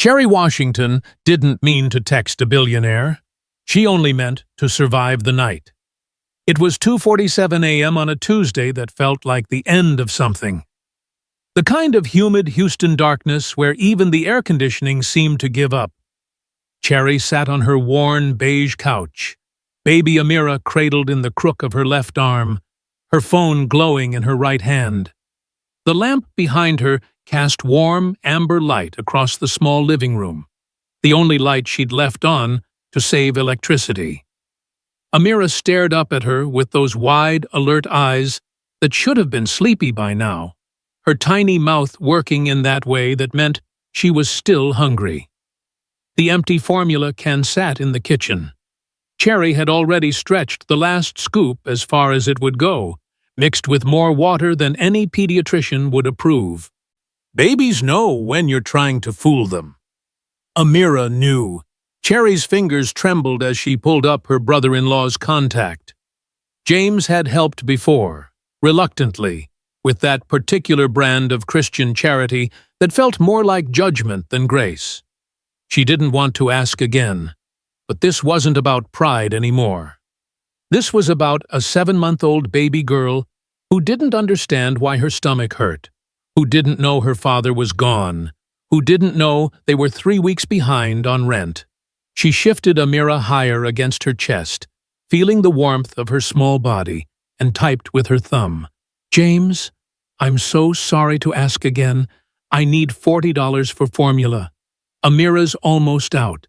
Cherry Washington didn't mean to text a billionaire. She only meant to survive the night. It was 2:47 a.m. on a Tuesday that felt like the end of something. The kind of humid Houston darkness where even the air conditioning seemed to give up. Cherry sat on her worn beige couch, baby Amira cradled in the crook of her left arm, her phone glowing in her right hand. The lamp behind her cast warm, amber light across the small living room, the only light she'd left on to save electricity. Amira stared up at her with those wide, alert eyes that should have been sleepy by now, her tiny mouth working in that way that meant she was still hungry. The empty formula can sat in the kitchen. Cherry had already stretched the last scoop as far as it would go, mixed with more water than any pediatrician would approve. Babies know when you're trying to fool them. Amira knew. Cherry's fingers trembled as she pulled up her brother-in-law's contact. James had helped before, reluctantly, with that particular brand of Christian charity that felt more like judgment than grace. She didn't want to ask again, but this wasn't about pride anymore. This was about a 7-month-old baby girl who didn't understand why her stomach hurt, who didn't know her father was gone, who didn't know they were 3 weeks behind on rent. She shifted Amira higher against her chest, feeling the warmth of her small body, and typed with her thumb, "James, I'm so sorry to ask again. I need $40 for formula. Amira's almost out.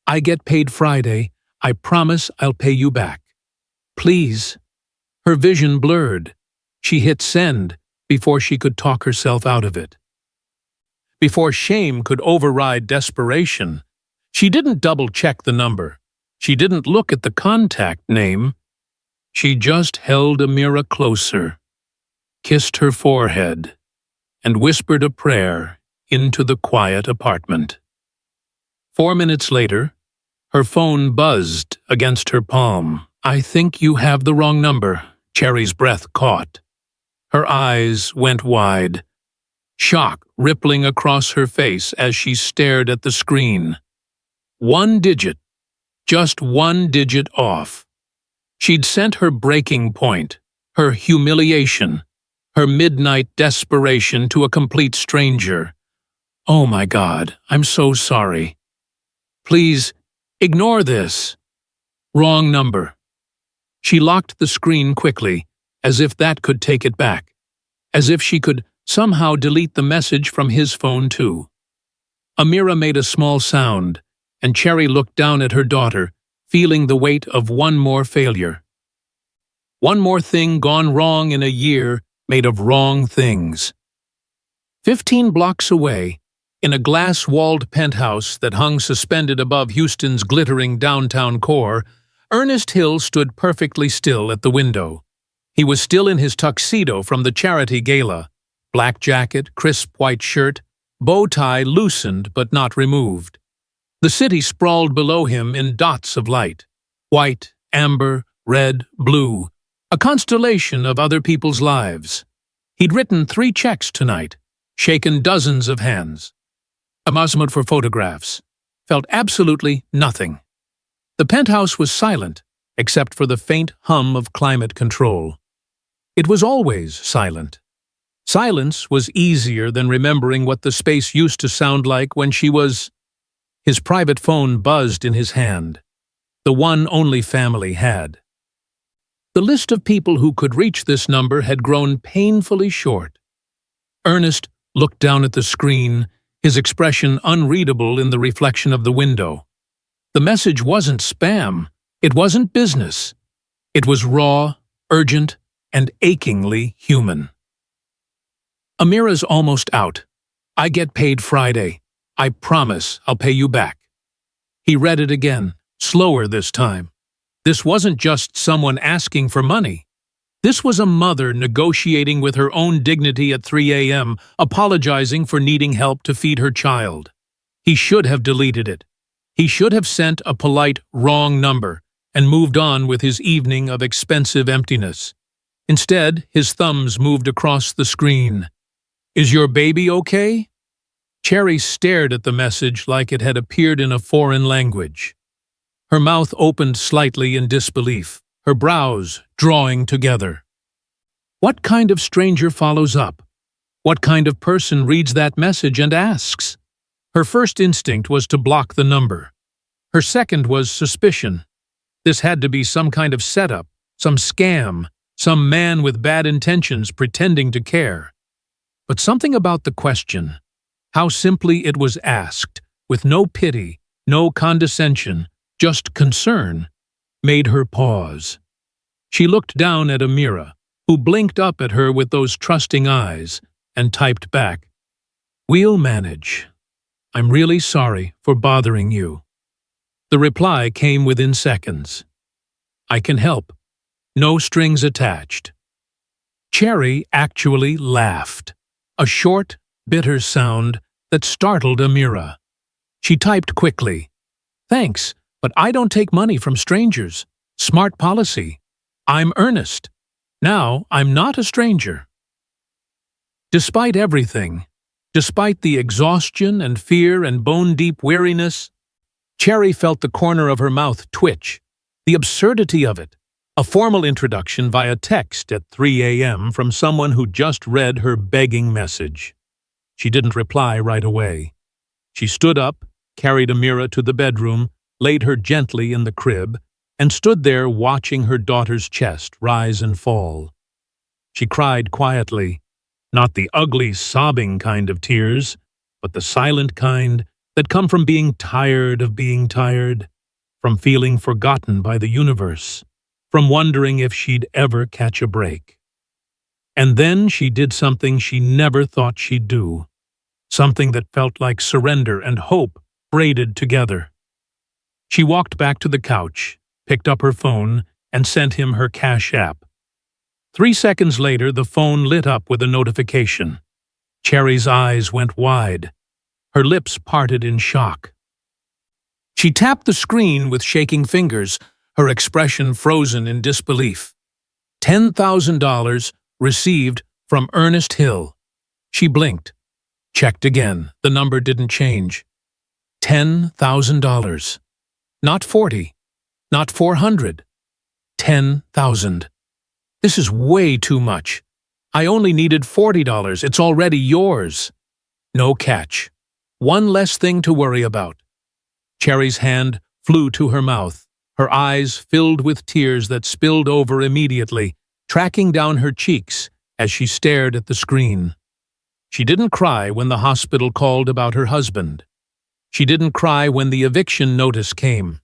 I get paid Friday. I promise I'll pay you back. Please." Her vision blurred. She hit send before she could talk herself out of it. Before shame could override desperation, she didn't double-check the number. She didn't look at the contact name. She just held Amira closer, kissed her forehead, and whispered a prayer into the quiet apartment. 4 minutes later, her phone buzzed against her palm. "I think you have the wrong number," Cherry's breath caught. Her eyes went wide, shock rippling across her face as she stared at the screen. 1 digit, just 1 digit off. She'd sent her breaking point, her humiliation, her midnight desperation to a complete stranger. "Oh my God, I'm so sorry. Please, ignore this." Wrong number. She locked the screen quickly, as if that could take it back, as if she could somehow delete the message from his phone too. Amira made a small sound, and Cherry looked down at her daughter, feeling the weight of one more failure. One more thing gone wrong in a year made of wrong things. 15 blocks away, in a glass-walled penthouse that hung suspended above Houston's glittering downtown core, Ernest Hill stood perfectly still at the window. He was still in his tuxedo from the charity gala, black jacket, crisp white shirt, bow tie loosened but not removed. The city sprawled below him in dots of light, white, amber, red, blue, a constellation of other people's lives. He'd written 3 checks tonight, shaken dozens of hands. Amusement for photographs. Felt absolutely nothing. The penthouse was silent, except for the faint hum of climate control. It was always silent. Silence was easier than remembering what the space used to sound like when she was... His private phone buzzed in his hand, the one only family had. The list of people who could reach this number had grown painfully short. Ernest looked down at the screen, his expression unreadable in the reflection of the window. The message wasn't spam. It wasn't business. It was raw, urgent, and achingly human. "Amira's almost out. I get paid Friday. I promise I'll pay you back." He read it again, slower this time. This wasn't just someone asking for money. This was a mother negotiating with her own dignity at 3 a.m., apologizing for needing help to feed her child. He should have deleted it. He should have sent a polite wrong number and moved on with his evening of expensive emptiness. Instead, his thumbs moved across the screen. "Is your baby okay?" Cherry stared at the message like it had appeared in a foreign language. Her mouth opened slightly in disbelief, her brows drawing together. What kind of stranger follows up? What kind of person reads that message and asks? Her first instinct was to block the number. Her second was suspicion. This had to be some kind of setup, some scam, some man with bad intentions pretending to care. But something about the question, how simply it was asked, with no pity, no condescension, just concern, made her pause. She looked down at Amira, who blinked up at her with those trusting eyes, and typed back, "We'll manage. I'm really sorry for bothering you." The reply came within seconds. "I can help. No strings attached." Cherry actually laughed, a short, bitter sound that startled Amira. She typed quickly, "Thanks, but I don't take money from strangers. Smart policy. I'm earnest. Now I'm not a stranger." Despite everything, despite the exhaustion and fear and bone-deep weariness, Cherry felt the corner of her mouth twitch. The absurdity of it. A formal introduction via text at 3 a.m. from someone who just read her begging message. She didn't reply right away. She stood up, carried Amira to the bedroom, laid her gently in the crib, and stood there watching her daughter's chest rise and fall. She cried quietly, not the ugly, sobbing kind of tears, but the silent kind that come from being tired of being tired, from feeling forgotten by the universe, from wondering if she'd ever catch a break. And then she did something she never thought she'd do, something that felt like surrender and hope braided together. She walked back to the couch, picked up her phone, and sent him her Cash App. 3 seconds later, the phone lit up with a notification. Cherry's eyes went wide. Her lips parted in shock. She tapped the screen with shaking fingers, her expression frozen in disbelief. $10,000 received from Ernest Hill. She blinked. Checked again. The number didn't change. $10,000. Not 40. Not 400. 10,000. This is way too much. I only needed $40. It's already yours. No catch. One less thing to worry about. Cherry's hand flew to her mouth, her eyes filled with tears that spilled over immediately, tracking down her cheeks as she stared at the screen. She didn't cry when the hospital called about her husband. She didn't cry when the eviction notice came.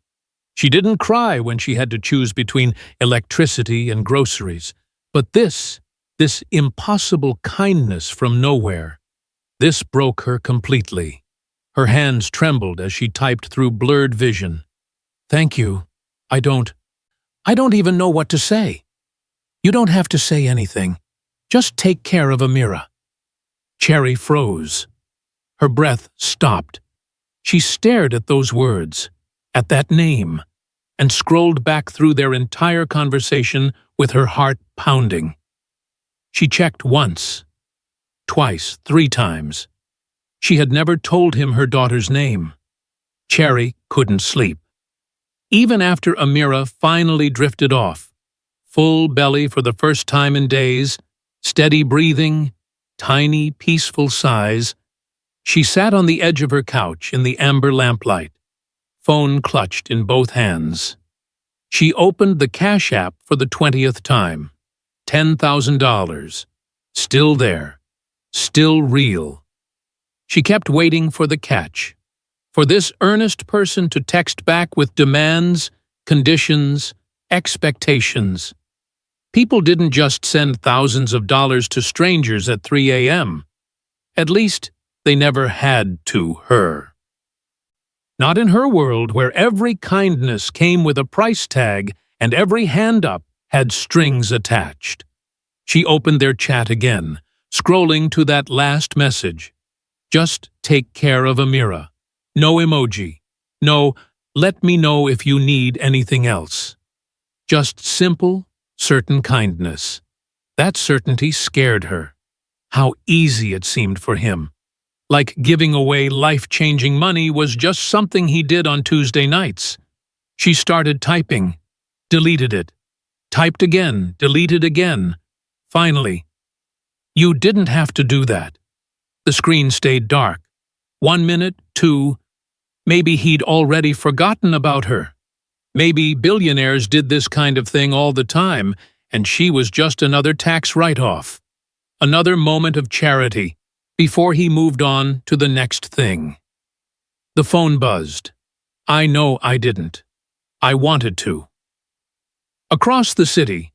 She didn't cry when she had to choose between electricity and groceries. But this impossible kindness from nowhere, this broke her completely. Her hands trembled as she typed through blurred vision. "Thank you. I don't even know what to say." "You don't have to say anything. Just take care of Amira." Cherry froze. Her breath stopped. She stared at those words, at that name, and scrolled back through their entire conversation with her heart pounding. She checked once, twice, 3 times. She had never told him her daughter's name. Cherry couldn't sleep. Even after Amira finally drifted off, full belly for the first time in days, steady breathing, tiny, peaceful sighs, she sat on the edge of her couch in the amber lamplight, phone clutched in both hands. She opened the Cash App for the 20th time. $10,000. Still there. Still real. She kept waiting for the catch, for this earnest person to text back with demands, conditions, expectations. People didn't just send thousands of dollars to strangers at 3 a.m. At least, they never had to her. Not in her world, where every kindness came with a price tag and every hand up had strings attached. She opened their chat again, scrolling to that last message. Just take care of Amira. No emoji. No, let me know if you need anything else. Just simple, certain kindness. That certainty scared her. How easy it seemed for him. Like giving away life-changing money was just something he did on Tuesday nights. She started typing, deleted it, typed again, deleted again. Finally, "You didn't have to do that." The screen stayed dark. 1 minute, 2. Maybe he'd already forgotten about her. Maybe billionaires did this kind of thing all the time, and she was just another tax write-off. Another moment of charity, before he moved on to the next thing. The phone buzzed. I know I didn't. I wanted to. Across the city,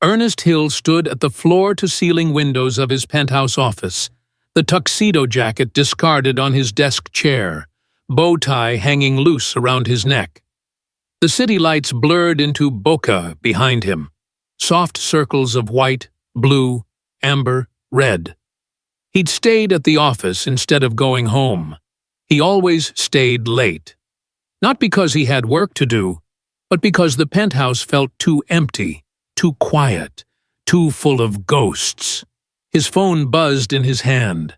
Ernest Hill stood at the floor-to-ceiling windows of his penthouse office, the tuxedo jacket discarded on his desk chair, bow tie hanging loose around his neck. The city lights blurred into bokeh behind him, soft circles of white, blue, amber, red. He'd stayed at the office instead of going home. He always stayed late. Not because he had work to do, but because the penthouse felt too empty, too quiet, too full of ghosts. His phone buzzed in his hand.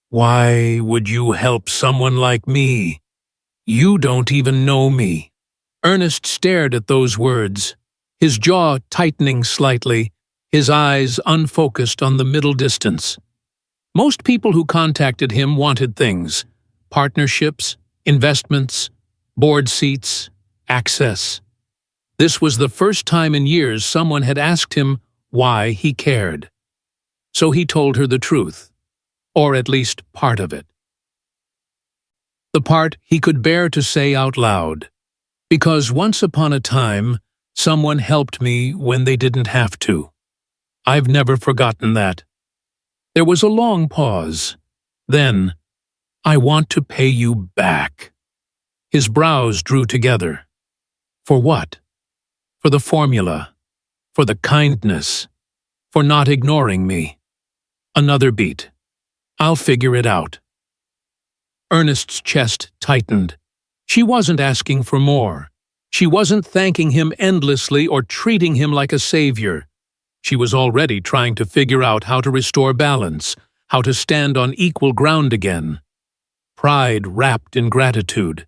"Why would you help someone like me? You don't even know me." Ernest stared at those words, his jaw tightening slightly, his eyes unfocused on the middle distance. Most people who contacted him wanted things: partnerships, investments, board seats, access. This was the first time in years someone had asked him why he cared. So he told her the truth, or at least part of it. The part he could bear to say out loud. Because once upon a time, someone helped me when they didn't have to. I've never forgotten that. There was a long pause. Then, "I want to pay you back." His brows drew together. For what? For the formula. For the kindness. For not ignoring me. Another beat. "I'll figure it out." Ernest's chest tightened. She wasn't asking for more. She wasn't thanking him endlessly or treating him like a savior. She was already trying to figure out how to restore balance, how to stand on equal ground again. Pride wrapped in gratitude.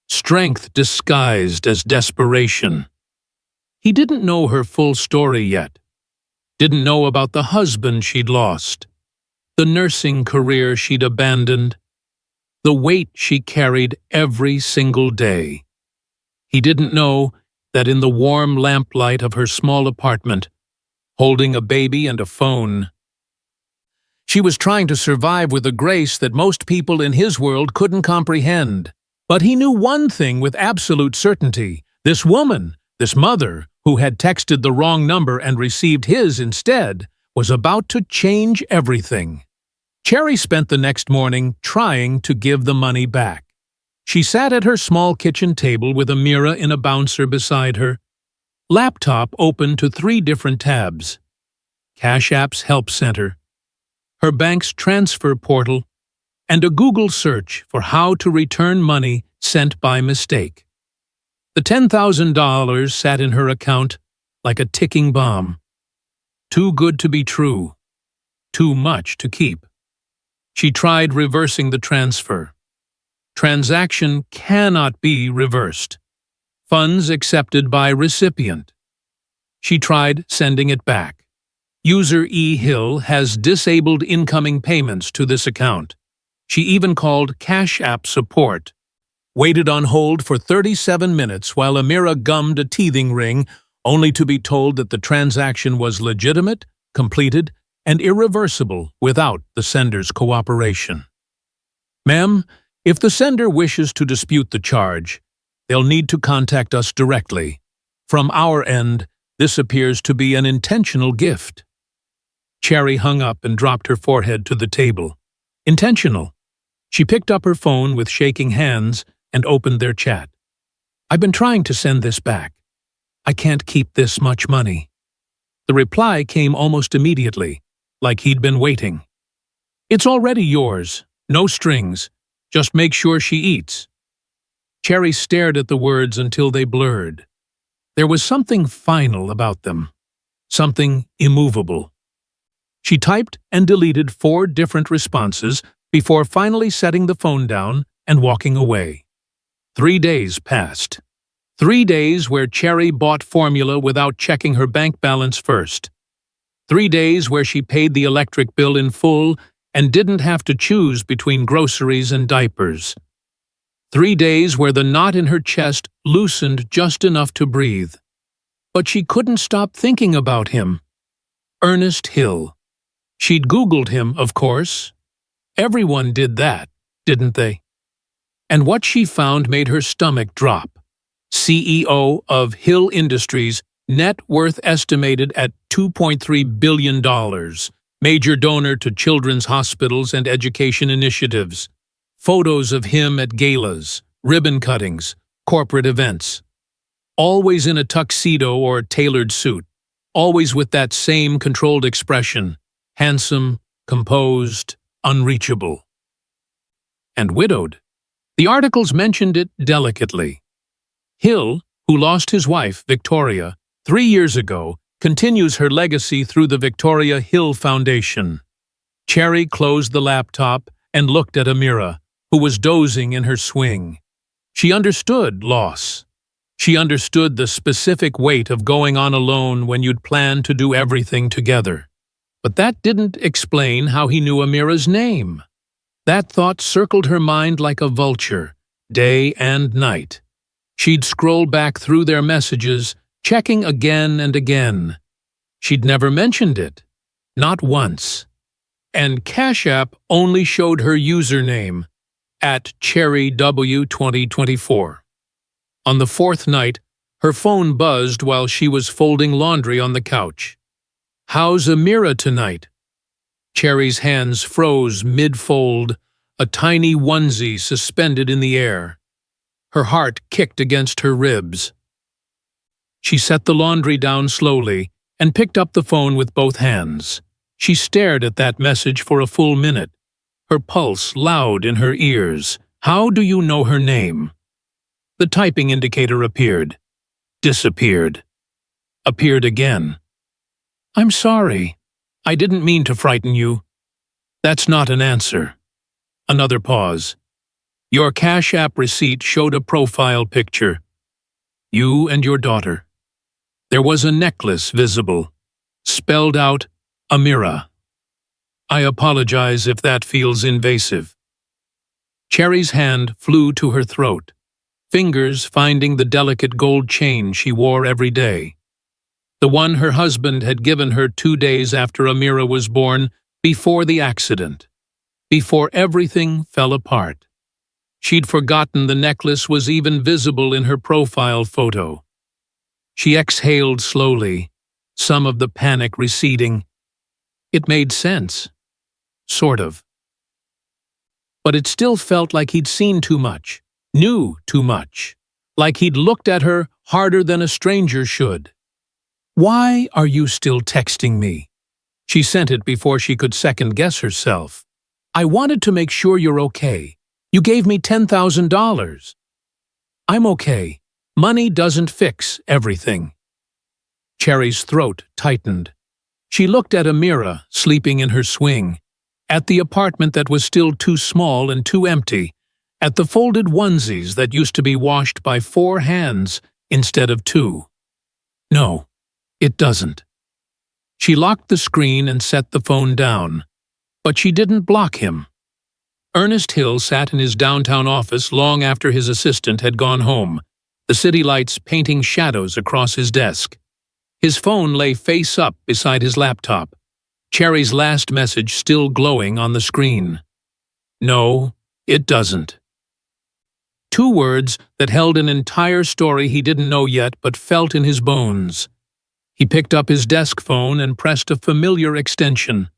Strength disguised as desperation. He didn't know her full story yet. Didn't know about the husband she'd lost, the nursing career she'd abandoned, the weight she carried every single day. He didn't know that in the warm lamplight of her small apartment, holding a baby and a phone, she was trying to survive with a grace that most people in his world couldn't comprehend. But he knew one thing with absolute certainty. This woman, this mother, who had texted the wrong number and received his instead, was about to change everything. Cherry spent the next morning trying to give the money back. She sat at her small kitchen table with a mirror in a bouncer beside her, laptop open to 3 different tabs: Cash App's Help Center, her bank's transfer portal, and a Google search for how to return money sent by mistake. The $10,000 sat in her account like a ticking bomb. Too good to be true. Too much to keep. She tried reversing the transfer. Transaction cannot be reversed. Funds accepted by recipient. She tried sending it back. User E. Hill has disabled incoming payments to this account. She even called Cash App support. Waited on hold for 37 minutes while Amira gummed a teething ring, only to be told that the transaction was legitimate, completed, and irreversible without the sender's cooperation. "Ma'am, if the sender wishes to dispute the charge, they'll need to contact us directly. From our end, this appears to be an intentional gift." Cherry hung up and dropped her forehead to the table. Intentional. She picked up her phone with shaking hands and opened their chat. "I've been trying to send this back. I can't keep this much money." The reply came almost immediately, like he'd been waiting. "It's already yours. No strings. Just make sure she eats." Cherry stared at the words until they blurred. There was something final about them. Something immovable. She typed and deleted 4 different responses, before finally setting the phone down and walking away. 3 days passed. 3 days where Cherry bought formula without checking her bank balance first. 3 days where she paid the electric bill in full and didn't have to choose between groceries and diapers. 3 days where the knot in her chest loosened just enough to breathe. But she couldn't stop thinking about him. Ernest Hill. She'd Googled him, of course. Everyone did that, didn't they? And what she found made her stomach drop. CEO of Hill Industries, net worth estimated at $2.3 billion, major donor to children's hospitals and education initiatives. Photos of him at galas, ribbon cuttings, corporate events. Always in a tuxedo or tailored suit, always with that same controlled expression, handsome, composed, unreachable. And widowed. The articles mentioned it delicately. Hill, who lost his wife, Victoria, 3 years ago, continues her legacy through the Victoria Hill Foundation. Cherry closed the laptop and looked at Amira, who was dozing in her swing. She understood loss. She understood the specific weight of going on alone when you'd planned to do everything together. But that didn't explain how he knew Amira's name. That thought circled her mind like a vulture, day and night. She'd scroll back through their messages, checking again and again. She'd never mentioned it. Not once. And Cash App only showed her username, @CherryW2024. On the 4th night, her phone buzzed while she was folding laundry on the couch. "How's Amira tonight?" Cherry's hands froze mid-fold, a tiny onesie suspended in the air. Her heart kicked against her ribs. She set the laundry down slowly and picked up the phone with both hands. She stared at that message for a full minute, her pulse loud in her ears. "How do you know her name?" The typing indicator appeared, disappeared, appeared again. "I'm sorry. I didn't mean to frighten you." "That's not an answer." Another pause. "Your Cash App receipt showed a profile picture. You and your daughter. There was a necklace visible, spelled out Amira. I apologize if that feels invasive." Cherry's hand flew to her throat, fingers finding the delicate gold chain she wore every day. The one her husband had given her 2 days after Amira was born, before the accident, before everything fell apart. She'd forgotten the necklace was even visible in her profile photo. She exhaled slowly, some of the panic receding. It made sense. Sort of. But it still felt like he'd seen too much, knew too much, like he'd looked at her harder than a stranger should. "Why are you still texting me?" She sent it before she could second-guess herself. "I wanted to make sure you're okay. You gave me $10,000. "I'm okay. Money doesn't fix everything." Cherry's throat tightened. She looked at Amira, sleeping in her swing, at the apartment that was still too small and too empty, at the folded onesies that used to be washed by 4 hands instead of 2. No, it doesn't. She locked the screen and set the phone down, but she didn't block him. Ernest Hill sat in his downtown office long after his assistant had gone home, the city lights painting shadows across his desk. His phone lay face up beside his laptop, Cherry's last message still glowing on the screen. No, it doesn't. 2 words that held an entire story he didn't know yet but felt in his bones. He picked up his desk phone and pressed a familiar extension.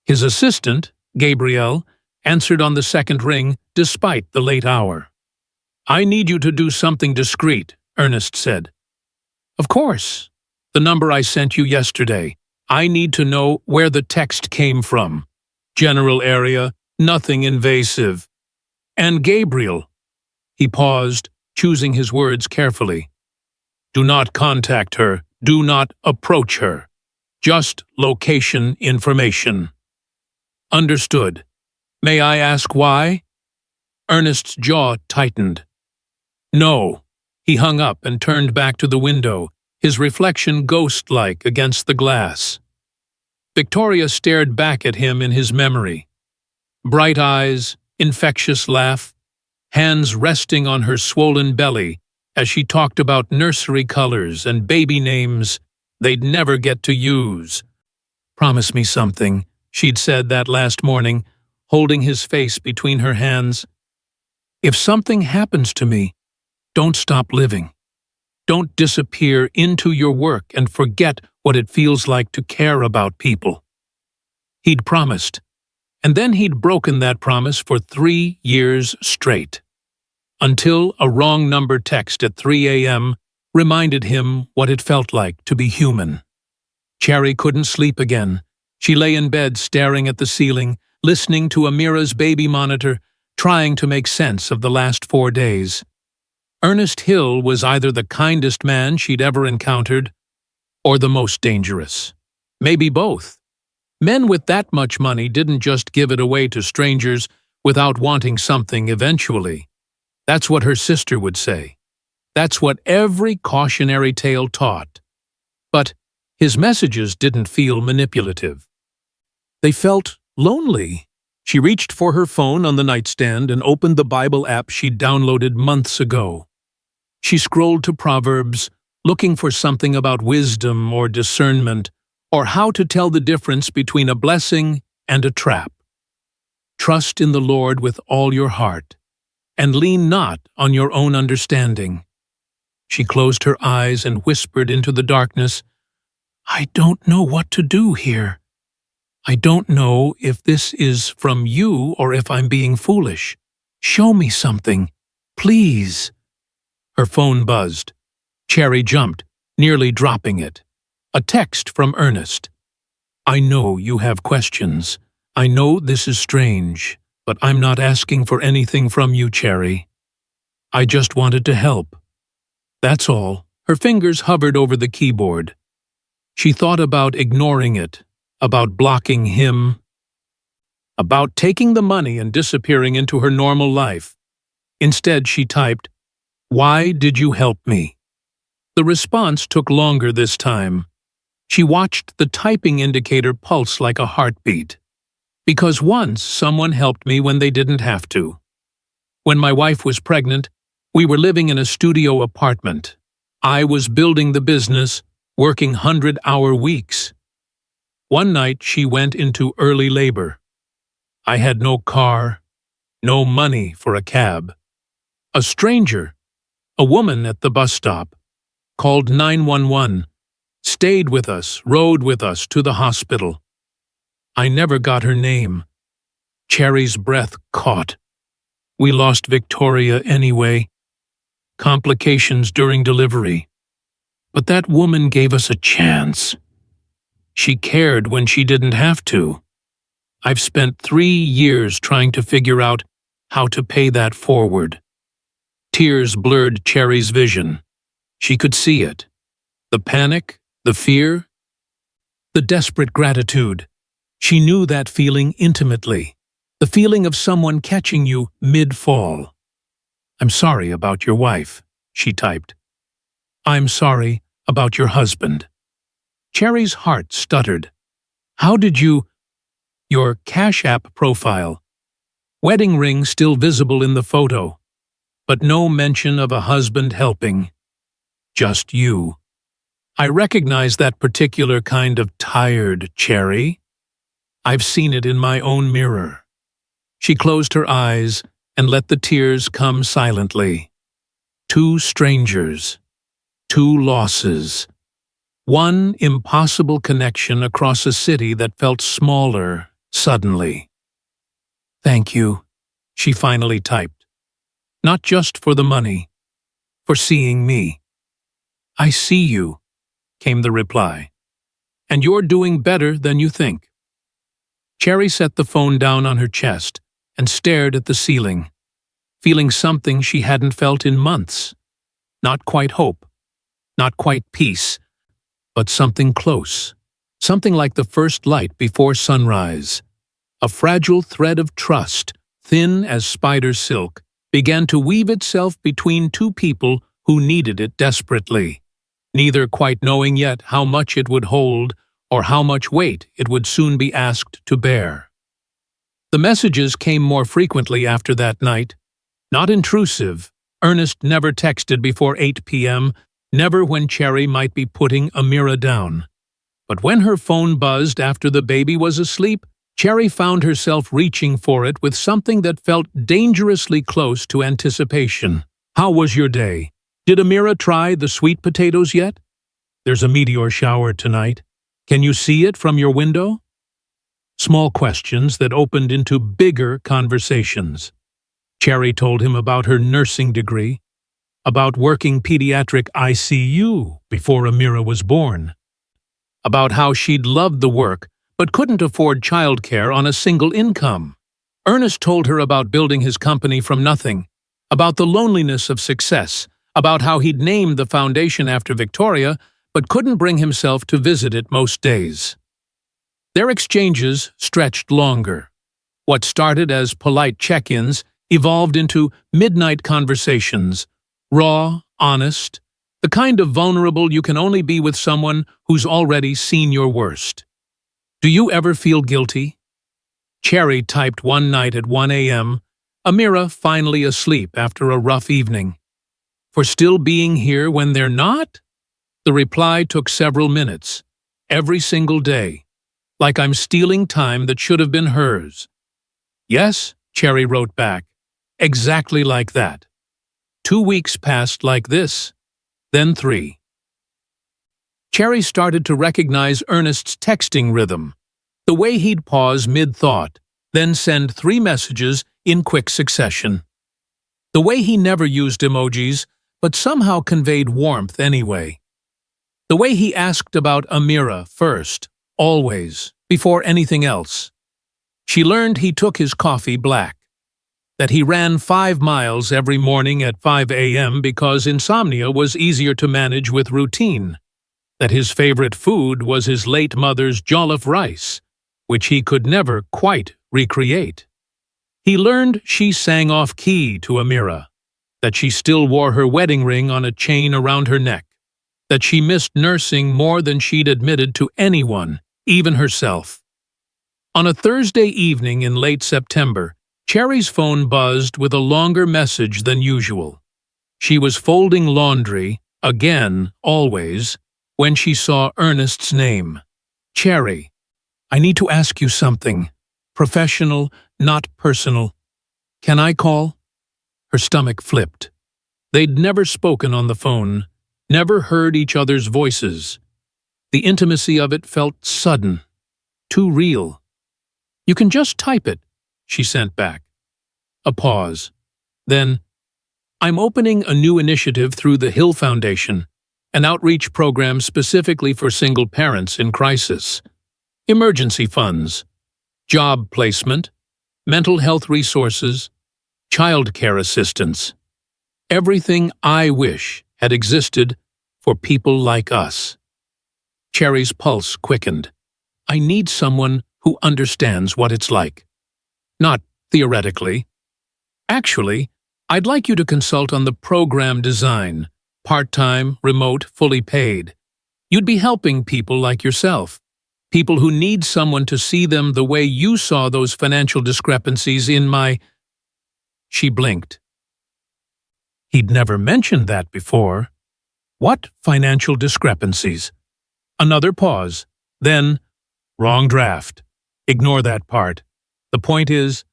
His assistant, Gabrielle, answered on the 2nd ring despite the late hour. "I need you to do something discreet," Ernest said. "Of course. The number I sent you yesterday. I need to know where the text came from. General area, nothing invasive. And Gabriel." He paused, choosing his words carefully. "Do not contact her. Do not approach her. Just location information." "Understood." May I ask why? Ernest's jaw tightened. No. He hung up and turned back to the window, his reflection ghost-like against the glass. Victoria stared back at him in his memory. Bright eyes, infectious laugh, hands resting on her swollen belly as she talked about nursery colors and baby names they'd never get to use. Promise me something, she'd said that last morning, holding his face between her hands. If something happens to me, don't stop living. Don't disappear into your work and forget what it feels like to care about people. He'd promised, and then he'd broken that promise for 3 years straight. Until a wrong number text at 3 a.m. reminded him what it felt like to be human. Cherry couldn't sleep again. She lay in bed staring at the ceiling, listening to Amira's baby monitor, trying to make sense of the last 4 days. Ernest Hill was either the kindest man she'd ever encountered, or the most dangerous. Maybe both. Men with that much money didn't just give it away to strangers without wanting something eventually. That's what her sister would say. That's what every cautionary tale taught. But his messages didn't feel manipulative. They felt lonely. She reached for her phone on the nightstand and opened the Bible app she'd downloaded months ago. She scrolled to Proverbs, looking for something about wisdom or discernment, or how to tell the difference between a blessing and a trap. Trust in the Lord with all your heart, and lean not on your own understanding. She closed her eyes and whispered into the darkness, I don't know what to do here. I don't know if this is from you or if I'm being foolish. Show me something, please. Her phone buzzed. Cherry jumped, nearly dropping it. A text from Ernest. I know you have questions. I know this is strange, but I'm not asking for anything from you, Cherry. I just wanted to help. That's all. Her fingers hovered over the keyboard. She thought about ignoring it, about blocking him, about taking the money and disappearing into her normal life. Instead, she typed, Why did you help me? The response took longer this time. She watched the typing indicator pulse like a heartbeat. Because once someone helped me when they didn't have to. When my wife was pregnant, we were living in a studio apartment. I was building the business, working 100-hour weeks. One night she went into early labor. I had no car, no money for a cab. A stranger, a woman at the bus stop, called 911, stayed with us, rode with us to the hospital. I never got her name. Cherry's breath caught. We lost Victoria anyway. Complications during delivery. But that woman gave us a chance. She cared when she didn't have to. I've spent 3 years trying to figure out how to pay that forward. Tears blurred Cherry's vision. She could see it. The panic, the fear, the desperate gratitude. She knew that feeling intimately, the feeling of someone catching you mid-fall. I'm sorry about your wife, she typed. I'm sorry about your husband. Cherry's heart stuttered. How did you... Your Cash App profile. Wedding ring still visible in the photo, but no mention of a husband helping. Just you. I recognize that particular kind of tired, Cherry. I've seen it in my own mirror. She closed her eyes and let the tears come silently. 2 strangers. 2 losses. 1 impossible connection across a city that felt smaller suddenly. Thank you, she finally typed. Not just for the money, for seeing me. I see you, came the reply. And you're doing better than you think. Cherry set the phone down on her chest and stared at the ceiling, feeling something she hadn't felt in months. Not quite hope, not quite peace, but something close, something like the first light before sunrise, A fragile thread of trust, thin as spider silk, began to weave itself between two people who needed it desperately, neither quite knowing yet how much it would hold or how much weight it would soon be asked to bear. The messages came more frequently after that night. Not intrusive. Ernest never texted before 8 p.m., never when Cherry might be putting Amira down. But when her phone buzzed after the baby was asleep, Cherry found herself reaching for it with something that felt dangerously close to anticipation. "How was your day? Did Amira try the sweet potatoes yet? There's a meteor shower tonight. Can you see it from your window?" Small questions that opened into bigger conversations. Cherry told him about her nursing degree, about working pediatric ICU before Amira was born, about how she'd loved the work but couldn't afford childcare on a single income. Ernest told her about building his company from nothing, about the loneliness of success, about how he'd named the foundation after Victoria but couldn't bring himself to visit it most days. Their exchanges stretched longer. What started as polite check-ins evolved into midnight conversations, raw, honest, the kind of vulnerable you can only be with someone who's already seen your worst. "Do you ever feel guilty?" Cherry typed one night at 1 a.m., Amira finally asleep after a rough evening. "For still being here when they're not?" The reply took several minutes, every single day, like I'm stealing time that should have been hers. "Yes," Cherry wrote back, exactly like that. 2 weeks passed like this, then 3. Cherry started to recognize Ernest's texting rhythm, the way he'd pause mid-thought, then send 3 messages in quick succession. The way he never used emojis, but somehow conveyed warmth anyway. The way he asked about Amira first, always, before anything else. She learned he took his coffee black, that he ran 5 miles every morning at 5 a.m. because insomnia was easier to manage with routine, that his favorite food was his late mother's jollof rice, which he could never quite recreate. He learned she sang off-key to Amira, that she still wore her wedding ring on a chain around her neck, that she missed nursing more than she'd admitted to anyone, even herself. On a Thursday evening in late September, Cherry's phone buzzed with a longer message than usual. She was folding laundry, again, always, when she saw Ernest's name. "Cherry, I need to ask you something. Professional, not personal. Can I call?" Her stomach flipped. They'd never spoken on the phone, never heard each other's voices. The intimacy of it felt sudden, too real. "You can just type it," she sent back. A pause. Then, "I'm opening a new initiative through the Hill Foundation, an outreach program specifically for single parents in crisis. Emergency funds, job placement, mental health resources, child care assistance. Everything I wish had existed for people like us." Cherry's pulse quickened. "I need someone who understands what it's like. Not theoretically. Actually, I'd like you to consult on the program design, part-time, remote, fully paid. You'd be helping people like yourself, people who need someone to see them the way you saw those financial discrepancies in my—" She blinked. He'd never mentioned that before. What financial discrepancies? Another pause. Then, "Wrong draft. Ignore that part. The point is,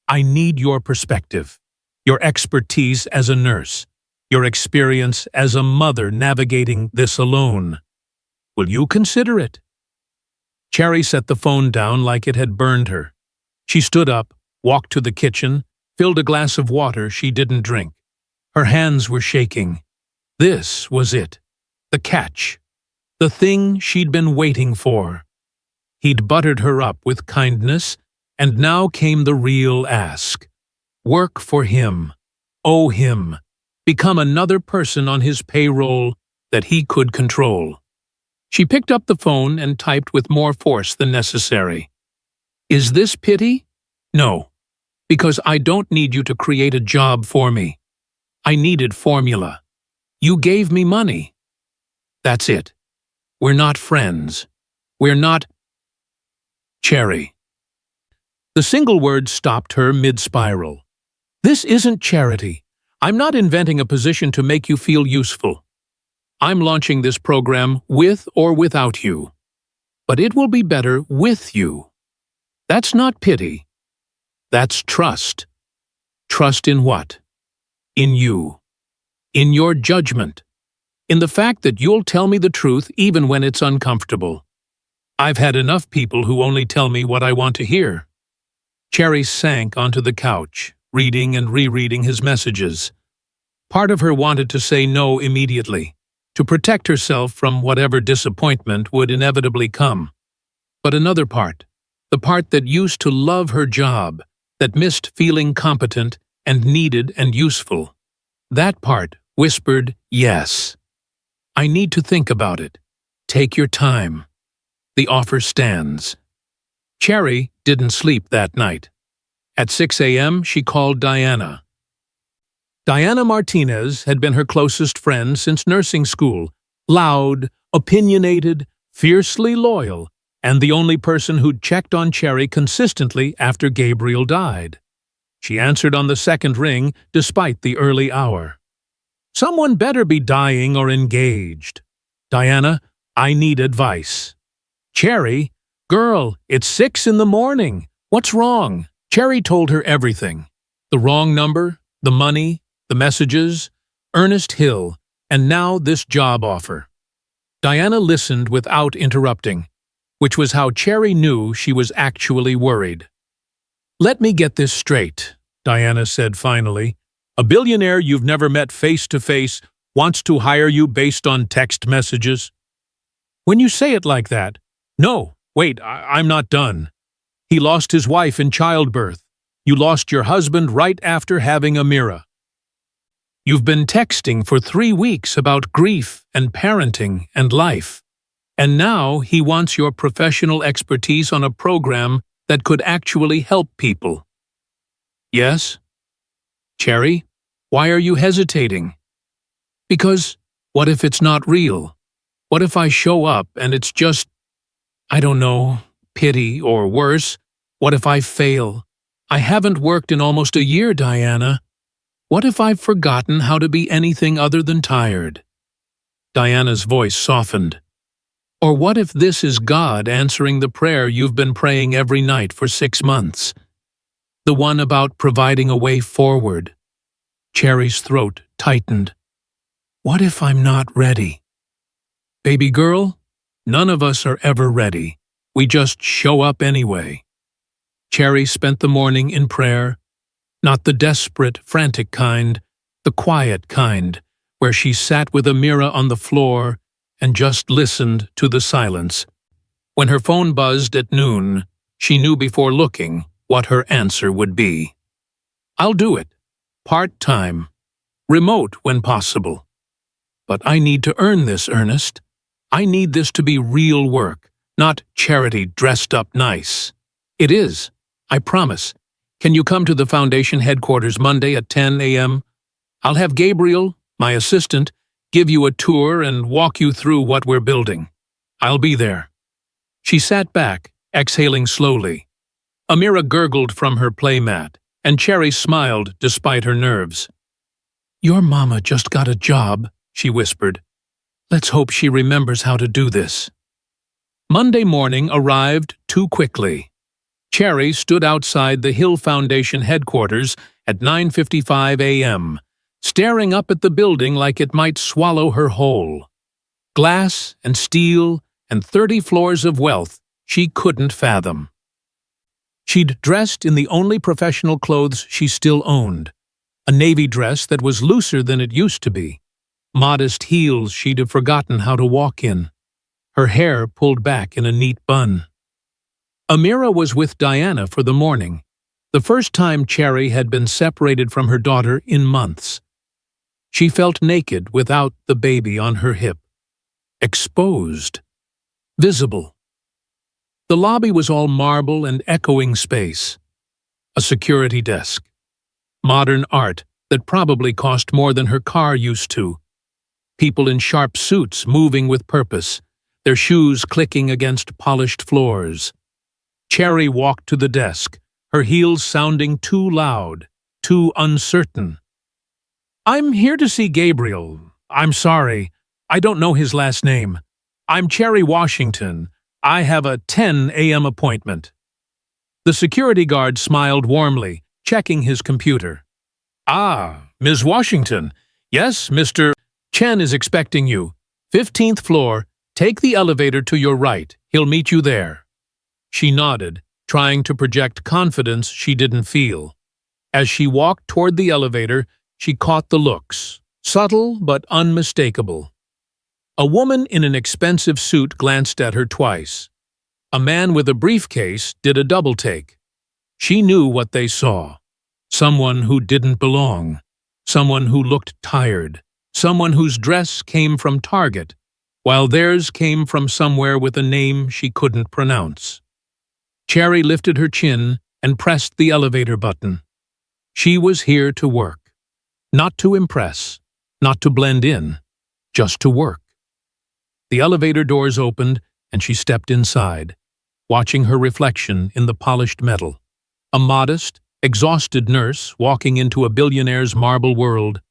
I need your perspective, your expertise as a nurse, your experience as a mother navigating this alone. Will you consider it?" Cherry set the phone down like it had burned her. She stood up, walked to the kitchen, filled a glass of water she didn't drink. Her hands were shaking. This was it. The catch. The thing she'd been waiting for. He'd buttered her up with kindness, and now came the real ask. Work for him. Owe him. Become another person on his payroll that he could control. She picked up the phone and typed with more force than necessary. Is this pity? No, because I don't need you to create a job for me. I needed formula. You gave me money. That's it. We're not friends. We're not… Cherry. The single word stopped her mid-spiral. This isn't charity. I'm not inventing a position to make you feel useful. I'm launching this program with or without you. But it will be better with you. That's not pity. That's trust. Trust in what? In you. In your judgment. In the fact that you'll tell me the truth even when it's uncomfortable. I've had enough people who only tell me what I want to hear. Cherry sank onto the couch, reading and rereading his messages. Part of her wanted to say no immediately, to protect herself from whatever disappointment would inevitably come. But another part, the part that used to love her job, that missed feeling competent and needed and useful, that part whispered yes. I need to think about it. Take your time. The offer stands. Cherry didn't sleep that night. At 6 a.m., she called Diana. Diana Martinez had been her closest friend since nursing school, loud, opinionated, fiercely loyal, and the only person who'd checked on Cherry consistently after Gabriel died. She answered on the second ring despite the early hour. Someone better be dying or engaged. Diana, I need advice. Cherry, girl, it's 6 in the morning. What's wrong? Cherry told her everything. The wrong number, the money, the messages, Ernest Hill, and now this job offer. Diana listened without interrupting, which was how Cherry knew she was actually worried. Let me get this straight, Diana said finally. A billionaire you've never met face-to-face wants to hire you based on text messages? When you say it like that, no, wait, I'm not done. He lost his wife in childbirth. You lost your husband right after having Amira. You've been texting for 3 weeks about grief and parenting and life. And now he wants your professional expertise on a program that could actually help people. Yes? Cherry, why are you hesitating? Because what if it's not real? What if I show up and it's just, I don't know, pity or worse? What if I fail? I haven't worked in almost a year, Diana. What if I've forgotten how to be anything other than tired? Diana's voice softened. Or what if this is God answering the prayer you've been praying every night for 6 months? The one about providing a way forward. Cherry's throat tightened. What if I'm not ready? Baby girl, none of us are ever ready. We just show up anyway. Cherry spent the morning in prayer, not the desperate, frantic kind, the quiet kind, where she sat with Amira on the floor and just listened to the silence. When her phone buzzed at noon, she knew before looking what her answer would be. I'll do it. Part-time. Remote when possible. But I need to earn this, Ernest. I need this to be real work, not charity dressed up nice. It is. I promise. Can you come to the foundation headquarters Monday at 10 a.m.? I'll have Gabriel, my assistant, give you a tour and walk you through what we're building. I'll be there. She sat back, exhaling slowly. Amira gurgled from her playmat, and Cherry smiled despite her nerves. Your mama just got a job, she whispered. Let's hope she remembers how to do this. Monday morning arrived too quickly. Cherry stood outside the Hill Foundation headquarters at 9:55 a.m., staring up at the building like it might swallow her whole. Glass and steel and 30 floors of wealth she couldn't fathom. She'd dressed in the only professional clothes she still owned, a navy dress that was looser than it used to be, modest heels she'd have forgotten how to walk in, her hair pulled back in a neat bun. Amira was with Diana for the morning, the first time Cherry had been separated from her daughter in months. She felt naked without the baby on her hip, exposed, visible. The lobby was all marble and echoing space. A security desk. Modern art that probably cost more than her car used to. People in sharp suits moving with purpose, their shoes clicking against polished floors. Cherry walked to the desk, her heels sounding too loud, too uncertain. "I'm here to see Gabriel. I'm sorry. I don't know his last name. I'm Cherry Washington. I have a 10 a.m. appointment." The security guard smiled warmly, checking his computer. "Ah, Ms. Washington. Yes, Mr. Chen is expecting you. 15th floor. Take the elevator to your right. He'll meet you there." She nodded, trying to project confidence she didn't feel. As she walked toward the elevator, she caught the looks, subtle but unmistakable. A woman in an expensive suit glanced at her twice. A man with a briefcase did a double-take. She knew what they saw. Someone who didn't belong. Someone who looked tired. Someone whose dress came from Target, while theirs came from somewhere with a name she couldn't pronounce. Cherry lifted her chin and pressed the elevator button. She was here to work. Not to impress, not to blend in, just to work. The elevator doors opened and she stepped inside, watching her reflection in the polished metal. A modest, exhausted nurse walking into a billionaire's marble world,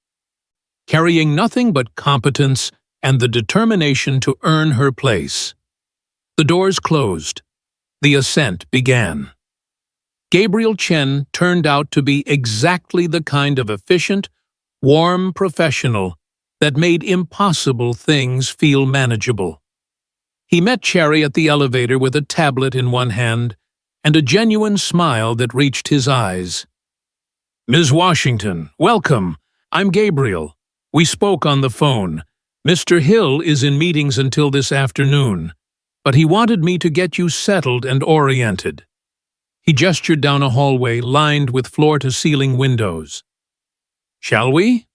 carrying nothing but competence and the determination to earn her place. The doors closed. The ascent began. Gabriel Chen turned out to be exactly the kind of efficient, warm professional that made impossible things feel manageable. He met Cherry at the elevator with a tablet in one hand and a genuine smile that reached his eyes. "Ms. Washington, welcome. I'm Gabriel. We spoke on the phone. Mr. Hill is in meetings until this afternoon, but he wanted me to get you settled and oriented." He gestured down a hallway lined with floor-to-ceiling windows. "Shall we?"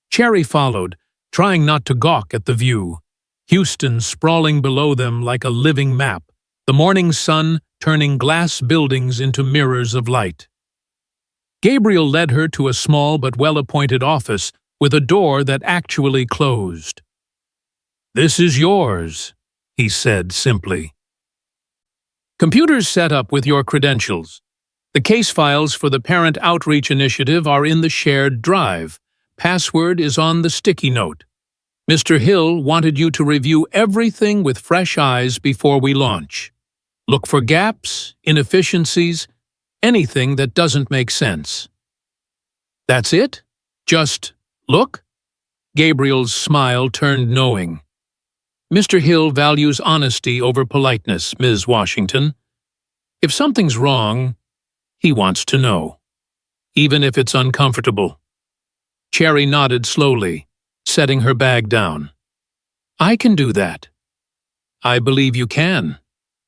Cherry followed, trying not to gawk at the view. Houston sprawling below them like a living map, the morning sun turning glass buildings into mirrors of light. Gabriel led her to a small but well-appointed office with a door that actually closed. "This is yours," he said simply. "Computers set up with your credentials. The case files for the Parent Outreach Initiative are in the shared drive. Password is on the sticky note. Mr. Hill wanted you to review everything with fresh eyes before we launch. Look for gaps, inefficiencies, anything that doesn't make sense." "That's it? Just look?" Gabriel's smile turned knowing. "Mr. Hill values honesty over politeness, Ms. Washington. If something's wrong, he wants to know, even if it's uncomfortable." Cherry nodded slowly, setting her bag down. "I can do that." "I believe you can.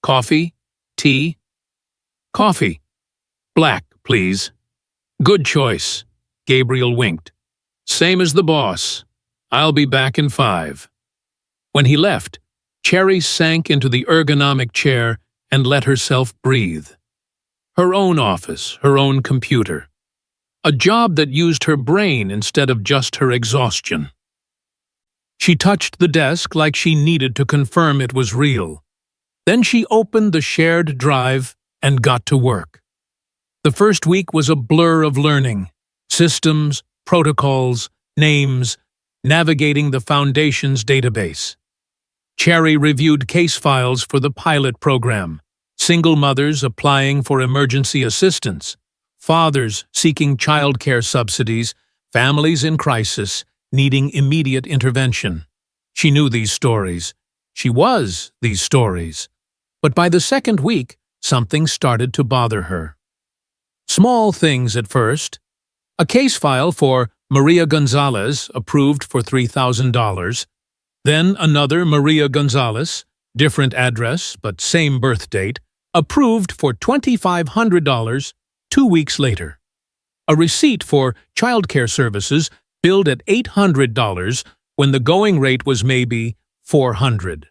Coffee? Tea?" "Coffee. Black, please." "Good choice." Gabriel winked. "Same as the boss. I'll be back in 5. When he left, Cherry sank into the ergonomic chair and let herself breathe. Her own office, her own computer. A job that used her brain instead of just her exhaustion. She touched the desk like she needed to confirm it was real. Then she opened the shared drive and got to work. The first week was a blur of learning. Systems, protocols, names, navigating the Foundation's database. Cherry reviewed case files for the pilot program. Single mothers applying for emergency assistance. Fathers seeking childcare subsidies. Families in crisis needing immediate intervention. She knew these stories. She was these stories. But by the second week, something started to bother her. Small things at first. A case file for Maria Gonzalez, approved for $3,000. Then another Maria Gonzalez, different address but same birth date, approved for $2,500 2 weeks later. A receipt for childcare services billed at $800 when the going rate was maybe $400.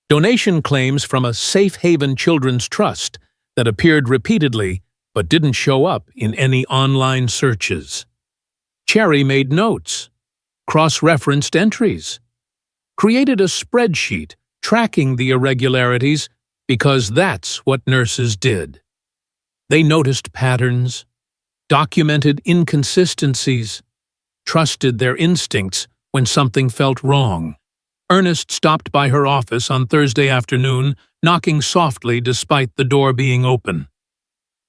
Donation claims from a safe haven children's trust that appeared repeatedly but didn't show up in any online searches. Cherry made notes, cross-referenced entries, created a spreadsheet tracking the irregularities because that's what nurses did. They noticed patterns, documented inconsistencies, trusted their instincts when something felt wrong. Ernest stopped by her office on Thursday afternoon, knocking softly despite the door being open.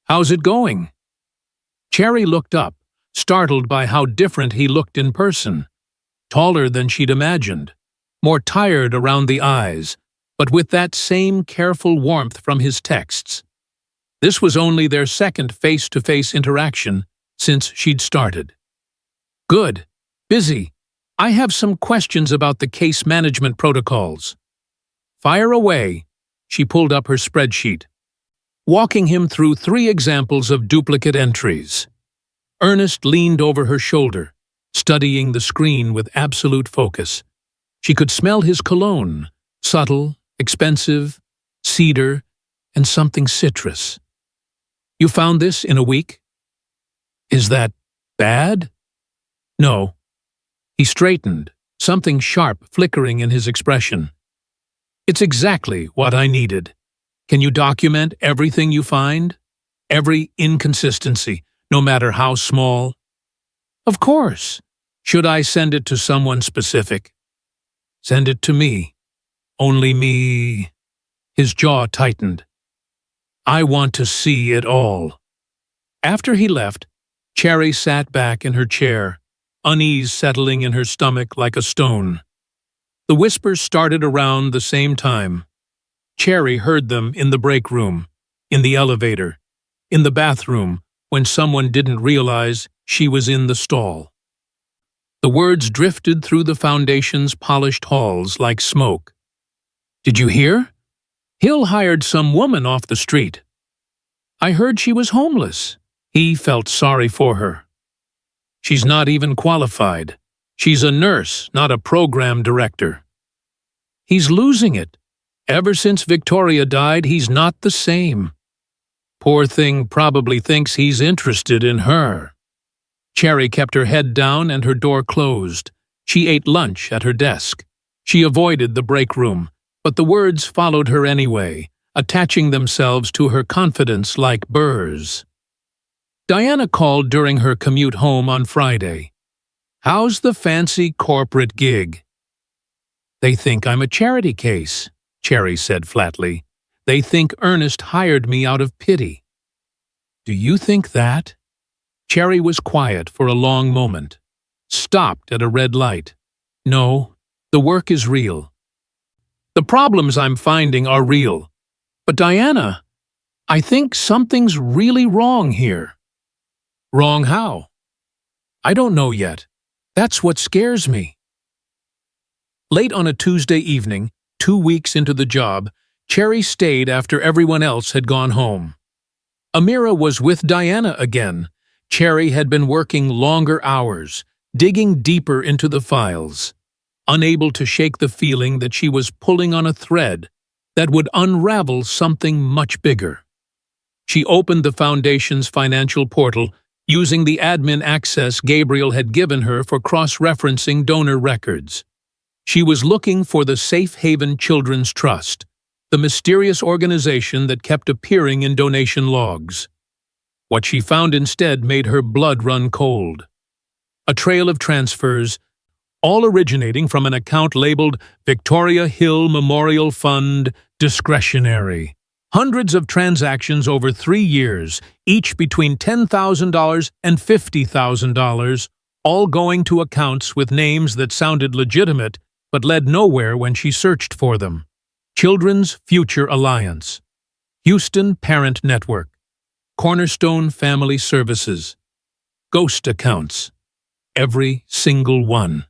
"How's it going?" Cherry looked up, startled by how different he looked in person. Taller than she'd imagined, more tired around the eyes, but with that same careful warmth from his texts. This was only their second face-to-face interaction since she'd started. "Good. Busy. I have some questions about the case management protocols." "Fire away." She pulled up her spreadsheet, walking him through 3 examples of duplicate entries. Ernest leaned over her shoulder, studying the screen with absolute focus. She could smell his cologne, subtle, expensive, cedar, and something citrus. "You found this in a week?" "Is that bad?" "No." He straightened, something sharp flickering in his expression. "It's exactly what I needed. Can you document everything you find? Every inconsistency, no matter how small?" "Of course. Should I send it to someone specific?" "Send it to me. Only me." His jaw tightened. "I want to see it all." After he left, Cherry sat back in her chair, unease settling in her stomach like a stone. The whispers started around the same time. Cherry heard them in the break room, in the elevator, in the bathroom when someone didn't realize she was in the stall. The words drifted through the foundation's polished halls like smoke. "Did you hear? Hill hired some woman off the street. I heard she was homeless." He felt sorry for her. "She's not even qualified. She's a nurse, not a program director." "He's losing it. Ever since Victoria died, he's not the same. Poor thing probably thinks he's interested in her." Cherry kept her head down and her door closed. She ate lunch at her desk. She avoided the break room, but the words followed her anyway, attaching themselves to her confidence like burrs. Diana called during her commute home on Friday. "How's the fancy corporate gig?" "They think I'm a charity case," Cherry said flatly. "They think Ernest hired me out of pity." "Do you think that?" Cherry was quiet for a long moment, stopped at a red light. "No, the work is real. The problems I'm finding are real. But Diana, I think something's really wrong here." "Wrong how?" "I don't know yet. That's what scares me." Late on a Tuesday evening, 2 weeks into the job, Cherry stayed after everyone else had gone home. Amira was with Diana again. Cherry had been working longer hours, digging deeper into the files, unable to shake the feeling that she was pulling on a thread that would unravel something much bigger. She opened the Foundation's financial portal using the admin access Gabriel had given her for cross-referencing donor records. She was looking for the Safe Haven Children's Trust, the mysterious organization that kept appearing in donation logs. What she found instead made her blood run cold. A trail of transfers, all originating from an account labeled Victoria Hill Memorial Fund Discretionary. Hundreds of transactions over 3 years, each between $10,000 and $50,000, all going to accounts with names that sounded legitimate but led nowhere when she searched for them. Children's Future Alliance, Houston Parent Network, Cornerstone Family Services, ghost accounts, every single one.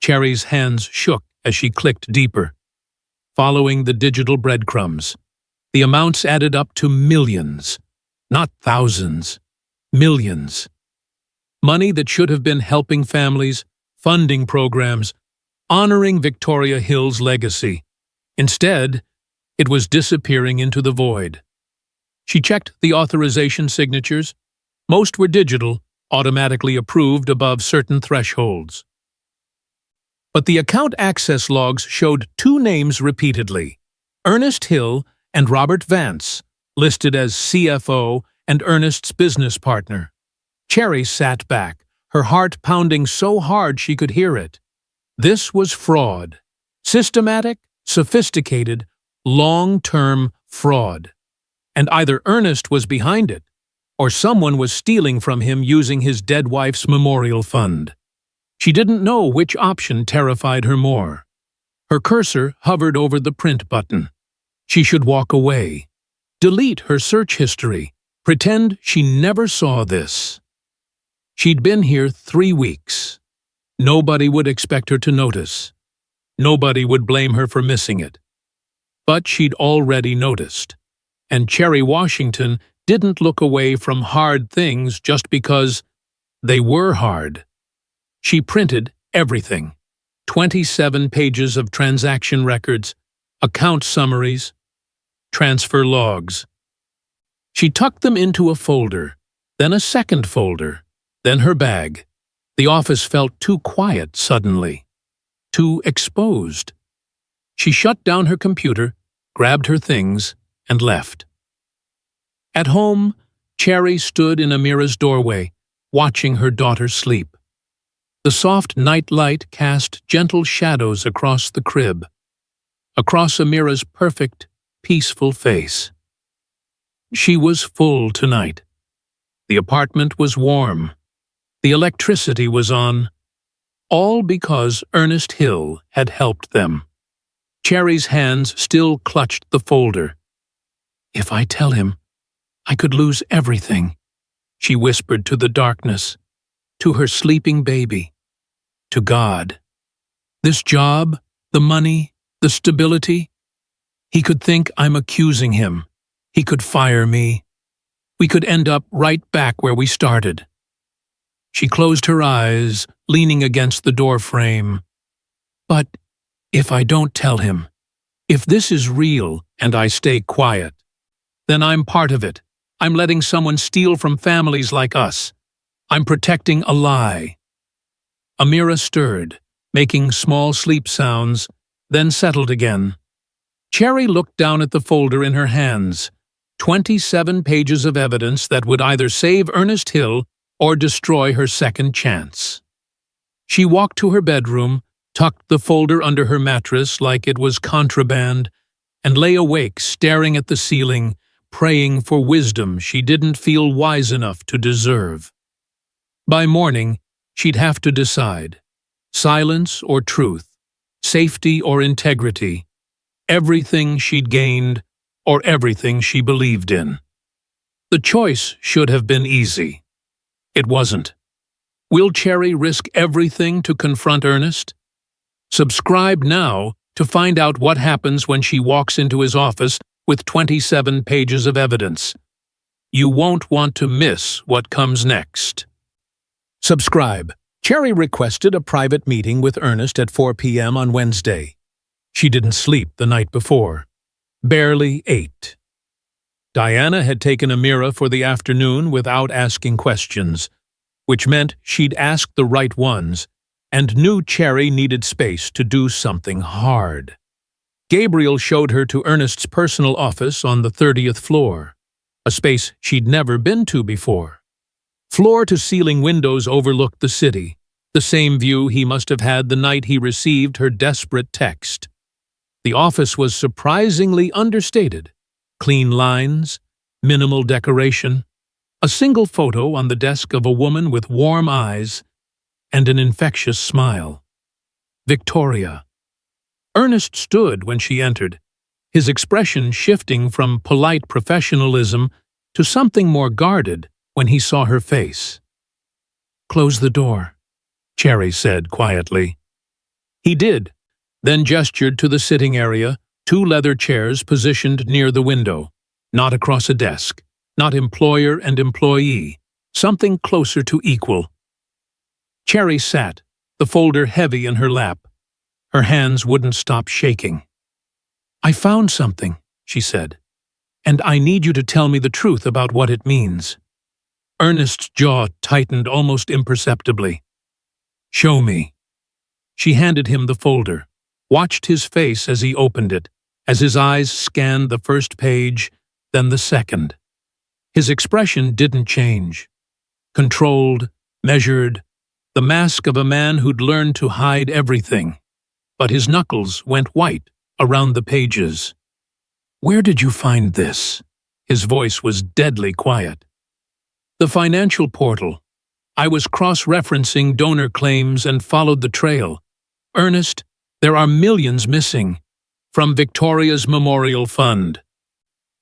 Cherry's hands shook as she clicked deeper, following the digital breadcrumbs. The amounts added up to millions, not thousands, millions. Money that should have been helping families, funding programs, honoring Victoria Hill's legacy. Instead, it was disappearing into the void. She checked the authorization signatures. Most were digital, automatically approved above certain thresholds. But the account access logs showed two names repeatedly: Ernest Hill and Robert Vance, listed as CFO and Ernest's business partner. Cherry sat back, her heart pounding so hard she could hear it. This was fraud. Systematic, sophisticated, long-term fraud. And either Ernest was behind it, or someone was stealing from him using his dead wife's memorial fund. She didn't know which option terrified her more. Her cursor hovered over the print button. She should walk away. Delete her search history. Pretend she never saw this. She'd been here 3 weeks. Nobody would expect her to notice. Nobody would blame her for missing it. But she'd already noticed. And Cherry Washington didn't look away from hard things just because they were hard. She printed everything: 27 pages of transaction records, account summaries, transfer logs. She tucked them into a folder, then a second folder, then her bag. The office felt too quiet suddenly, too exposed. She shut down her computer, grabbed her things, and left. At home, Cherry stood in Amira's doorway, watching her daughter sleep. The soft night light cast gentle shadows across the crib, across Amira's perfect, peaceful face. She was full tonight. The apartment was warm. The electricity was on. All because Ernest Hill had helped them. Cherry's hands still clutched the folder. "If I tell him, I could lose everything," she whispered to the darkness, to her sleeping baby, to God. This job, the money, the stability. He could think I'm accusing him. He could fire me. We could end up right back where we started. She closed her eyes, leaning against the door frame. But if I don't tell him, if this is real and I stay quiet, then I'm part of it. I'm letting someone steal from families like us. I'm protecting a lie. Amira stirred, making small sleep sounds, then settled again. Cherry looked down at the folder in her hands. 27 pages of evidence that would either save Ernest Hill or destroy her second chance. She walked to her bedroom, tucked the folder under her mattress like it was contraband, and lay awake staring at the ceiling, praying for wisdom she didn't feel wise enough to deserve. By morning, she'd have to decide: silence or truth, safety or integrity, everything she'd gained or everything she believed in. The choice should have been easy. It wasn't. Will Cherry risk everything to confront Ernest? Subscribe now to find out what happens when she walks into his office with 27 pages of evidence. You won't want to miss what comes next. Subscribe. Cherry requested a private meeting with Ernest at 4 p.m. on Wednesday. She didn't sleep the night before. Barely ate. Diana had taken Amira for the afternoon without asking questions, which meant she'd asked the right ones, and knew Cherry needed space to do something hard. Gabriel showed her to Ernest's personal office on the 30th floor, a space she'd never been to before. Floor-to-ceiling windows overlooked the city, the same view he must have had the night he received her desperate text. The office was surprisingly understated. Clean lines, minimal decoration, a single photo on the desk of a woman with warm eyes and an infectious smile. Victoria. Ernest stood when she entered, his expression shifting from polite professionalism to something more guarded when he saw her face. "Close the door," Cherry said quietly. He did, then gestured to the sitting area, 2 leather chairs positioned near the window, not across a desk, not employer and employee, something closer to equal. Cherry sat, the folder heavy in her lap. Her hands wouldn't stop shaking. I found something, she said, and I need you to tell me the truth about what it means. Ernest's jaw tightened almost imperceptibly. Show me. She handed him the folder, watched his face as he opened it, as his eyes scanned the first page, then the second. His expression didn't change. Controlled, measured, the mask of a man who'd learned to hide everything. But his knuckles went white around the pages. Where did you find this? His voice was deadly quiet. The financial portal. I was cross-referencing donor claims and followed the trail. Ernest, there are millions missing. From Victoria's Memorial Fund.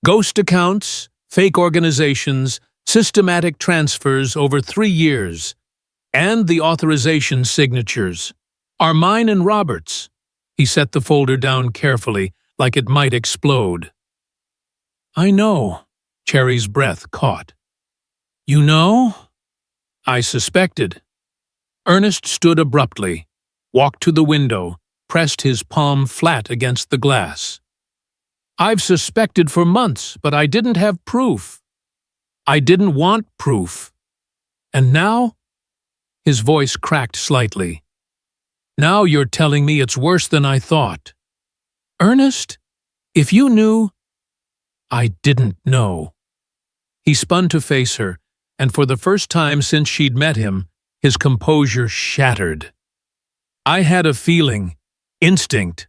Ghost accounts, fake organizations, systematic transfers over 3 years. And the authorization signatures are mine and Robert's. He set the folder down carefully, like it might explode. I know, Cherry's breath caught. You know? I suspected. Ernest stood abruptly, walked to the window, pressed his palm flat against the glass. I've suspected for months, but I didn't have proof. I didn't want proof. And now? His voice cracked slightly. Now you're telling me it's worse than I thought. Ernest, if you knew... I didn't know. He spun to face her, and for the first time since she'd met him, his composure shattered. I had a feeling, instinct,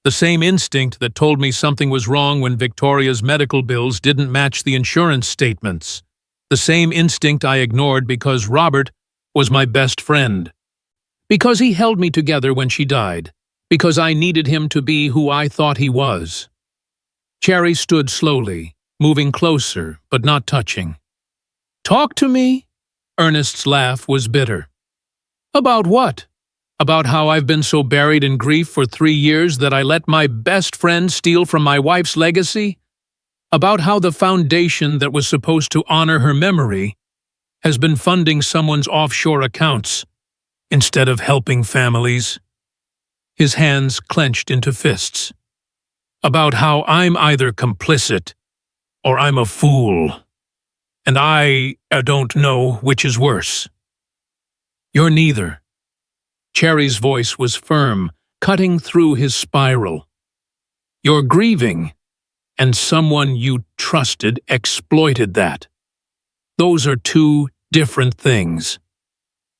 the same instinct that told me something was wrong when Victoria's medical bills didn't match the insurance statements. The same instinct I ignored because Robert was my best friend. Because he held me together when she died. Because I needed him to be who I thought he was. Cherry stood slowly, moving closer but not touching. Talk to me? Ernest's laugh was bitter. About what? About how I've been so buried in grief for 3 years that I let my best friend steal from my wife's legacy? About how the foundation that was supposed to honor her memory has been funding someone's offshore accounts instead of helping families? His hands clenched into fists. About how I'm either complicit or I'm a fool, and I don't know which is worse. You're neither. Cherry's voice was firm, cutting through his spiral. You're grieving, and someone you trusted exploited that. Those are 2 different things.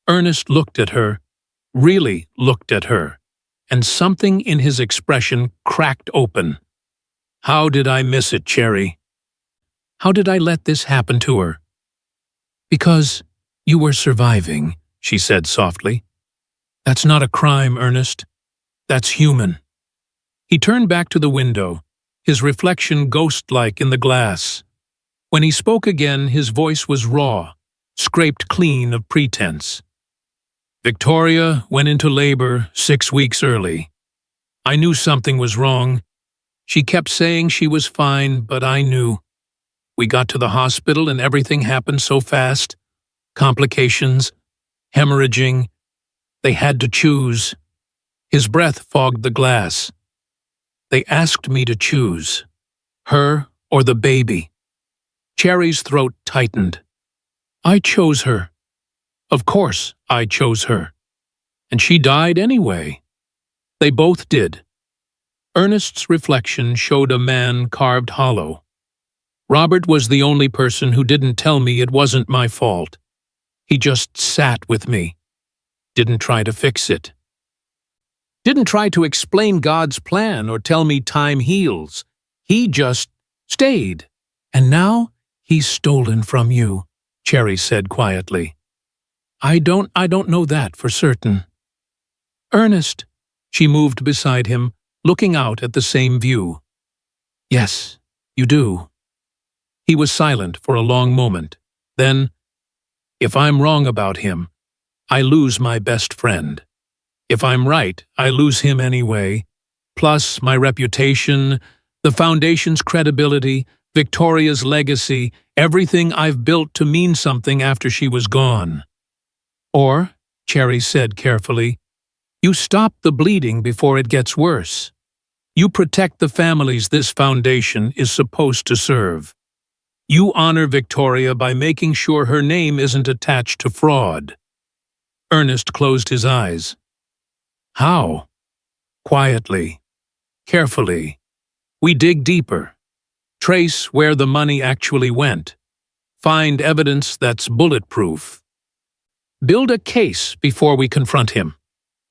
Ernest looked at her, really looked at her, and something in his expression cracked open. How did I miss it, Cherry? How did I let this happen to her? Because you were surviving, she said softly. That's not a crime, Ernest. That's human. He turned back to the window, his reflection ghost-like in the glass. When he spoke again, his voice was raw, scraped clean of pretense. Victoria went into labor 6 weeks early. I knew something was wrong. She kept saying she was fine, but I knew. We got to the hospital and everything happened so fast. Complications, hemorrhaging. They had to choose. His breath fogged the glass. They asked me to choose. Her or the baby. Cherry's throat tightened. I chose her. Of course I chose her. And she died anyway. They both did. Ernest's reflection showed a man carved hollow. Robert was the only person who didn't tell me it wasn't my fault. He just sat with me. Didn't try to fix it. Didn't try to explain God's plan or tell me time heals. He just stayed. And now he's stolen from you, Cherry said quietly. I don't know that for certain. Ernest, she moved beside him, looking out at the same view. Yes, you do. He was silent for a long moment. Then, if I'm wrong about him, I lose my best friend. If I'm right, I lose him anyway. Plus my reputation, the foundation's credibility, Victoria's legacy, everything I've built to mean something after she was gone. Or, Cherry said carefully, you stop the bleeding before it gets worse. You protect the families this foundation is supposed to serve. You honor Victoria by making sure her name isn't attached to fraud. Ernest closed his eyes. How? Quietly, carefully. We dig deeper. Trace where the money actually went. Find evidence that's bulletproof. Build a case before we confront him.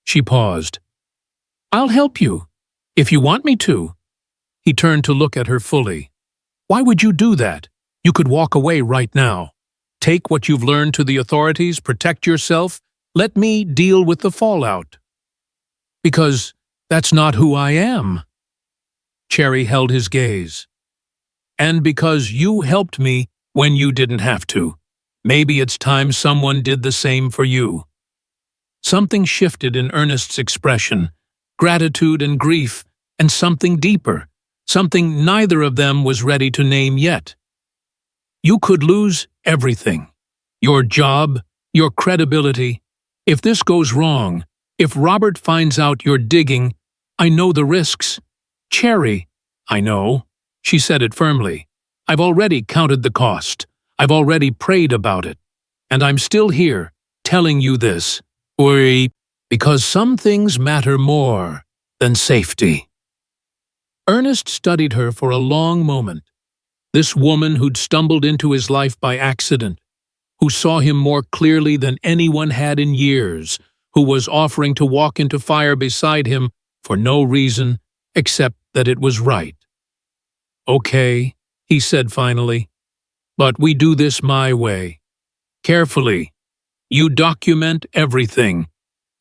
She paused. I'll help you, if you want me to. He turned to look at her fully. Why would you do that? You could walk away right now. Take what you've learned to the authorities, protect yourself. Let me deal with the fallout. Because that's not who I am. Cherry held his gaze. And because you helped me when you didn't have to. Maybe it's time someone did the same for you. Something shifted in Ernest's expression, gratitude and grief, and something deeper, something neither of them was ready to name yet. You could lose everything. Your job, your credibility. If this goes wrong, if Robert finds out you're digging, I know the risks. Cherry, I know. She said it firmly. I've already counted the cost. I've already prayed about it. And I'm still here, telling you this. Because some things matter more than safety. Ernest studied her for a long moment. This woman who'd stumbled into his life by accident, who saw him more clearly than anyone had in years, who was offering to walk into fire beside him for no reason except that it was right. Okay, he said finally, but we do this my way. Carefully. You document everything,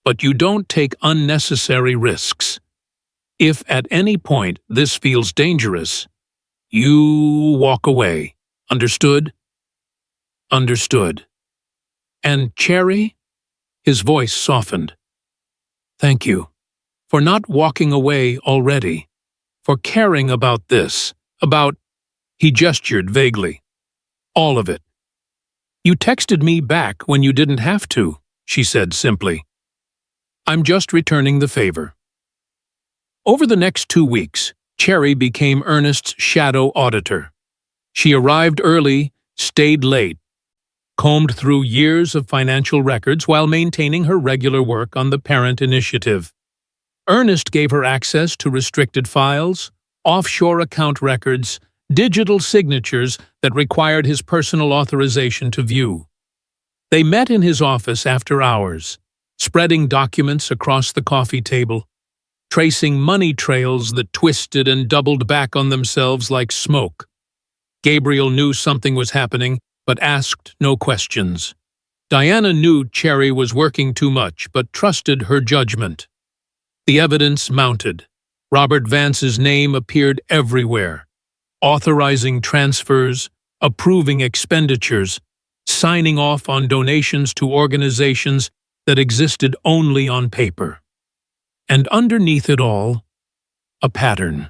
but you don't take unnecessary risks. If at any point this feels dangerous, you walk away. Understood? Understood. And Cherry? His voice softened. Thank you. For not walking away already. For caring about this. About… He gestured vaguely. All of it. You texted me back when you didn't have to, she said simply. I'm just returning the favor. Over the next 2 weeks, Cherry became Ernest's shadow auditor. She arrived early, stayed late, combed through years of financial records while maintaining her regular work on the parent initiative. Ernest gave her access to restricted files, offshore account records, digital signatures that required his personal authorization to view. They met in his office after hours, spreading documents across the coffee table, tracing money trails that twisted and doubled back on themselves like smoke. Gabriel knew something was happening, but asked no questions. Diana knew Cherry was working too much, but trusted her judgment. The evidence mounted. Robert Vance's name appeared everywhere, authorizing transfers, approving expenditures, signing off on donations to organizations that existed only on paper. And underneath it all, a pattern.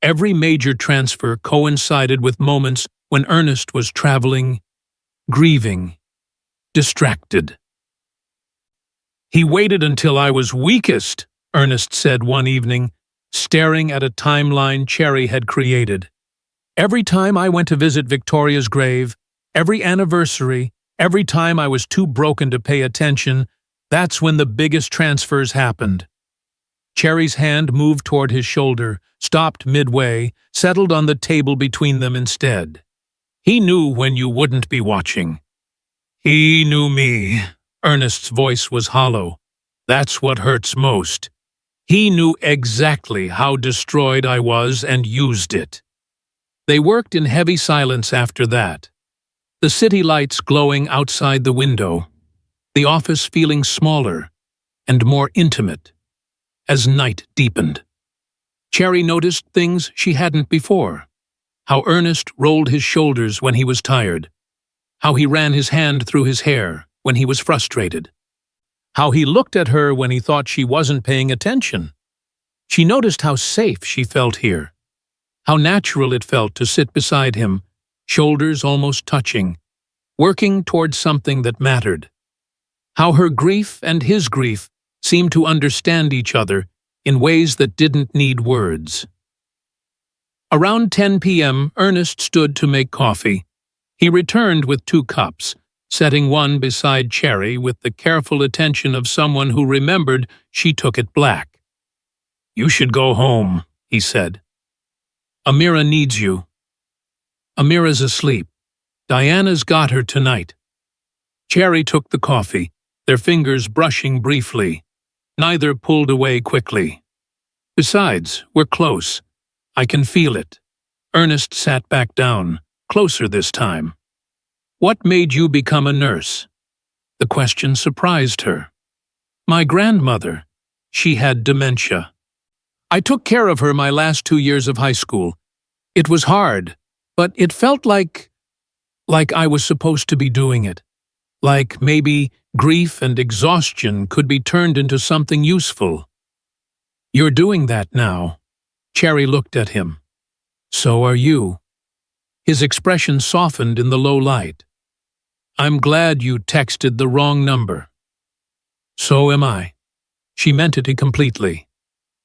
Every major transfer coincided with moments when Ernest was traveling, grieving, distracted. He waited until I was weakest, Ernest said one evening, staring at a timeline Cherry had created. Every time I went to visit Victoria's grave, every anniversary, every time I was too broken to pay attention, that's when the biggest transfers happened. Cherry's hand moved toward his shoulder, stopped midway, settled on the table between them instead. He knew when you wouldn't be watching. He knew me. Ernest's voice was hollow. That's what hurts most. He knew exactly how destroyed I was and used it. They worked in heavy silence after that. The city lights glowing outside the window, the office feeling smaller and more intimate as night deepened. Cherry noticed things she hadn't before. How Ernest rolled his shoulders when he was tired. How he ran his hand through his hair when he was frustrated. How he looked at her when he thought she wasn't paying attention. She noticed how safe she felt here. How natural it felt to sit beside him, shoulders almost touching, working towards something that mattered. How her grief and his grief seemed to understand each other, in ways that didn't need words. Around 10 p.m., Ernest stood to make coffee. He returned with 2 cups, setting one beside Cherry with the careful attention of someone who remembered she took it black. "You should go home," he said. "Amira needs you." "Amira's asleep. Diana's got her tonight." Cherry took the coffee, their fingers brushing briefly. Neither pulled away quickly. "Besides, we're close. I can feel it." Ernest sat back down, closer this time. "What made you become a nurse?" The question surprised her. "My grandmother. She had dementia. I took care of her my last 2 years of high school. It was hard, but it felt like I was supposed to be doing it. Like maybe grief and exhaustion could be turned into something useful." "You're doing that now." Cherry looked at him. "So are you." His expression softened in the low light. "I'm glad you texted the wrong number." "So am I." She meant it completely.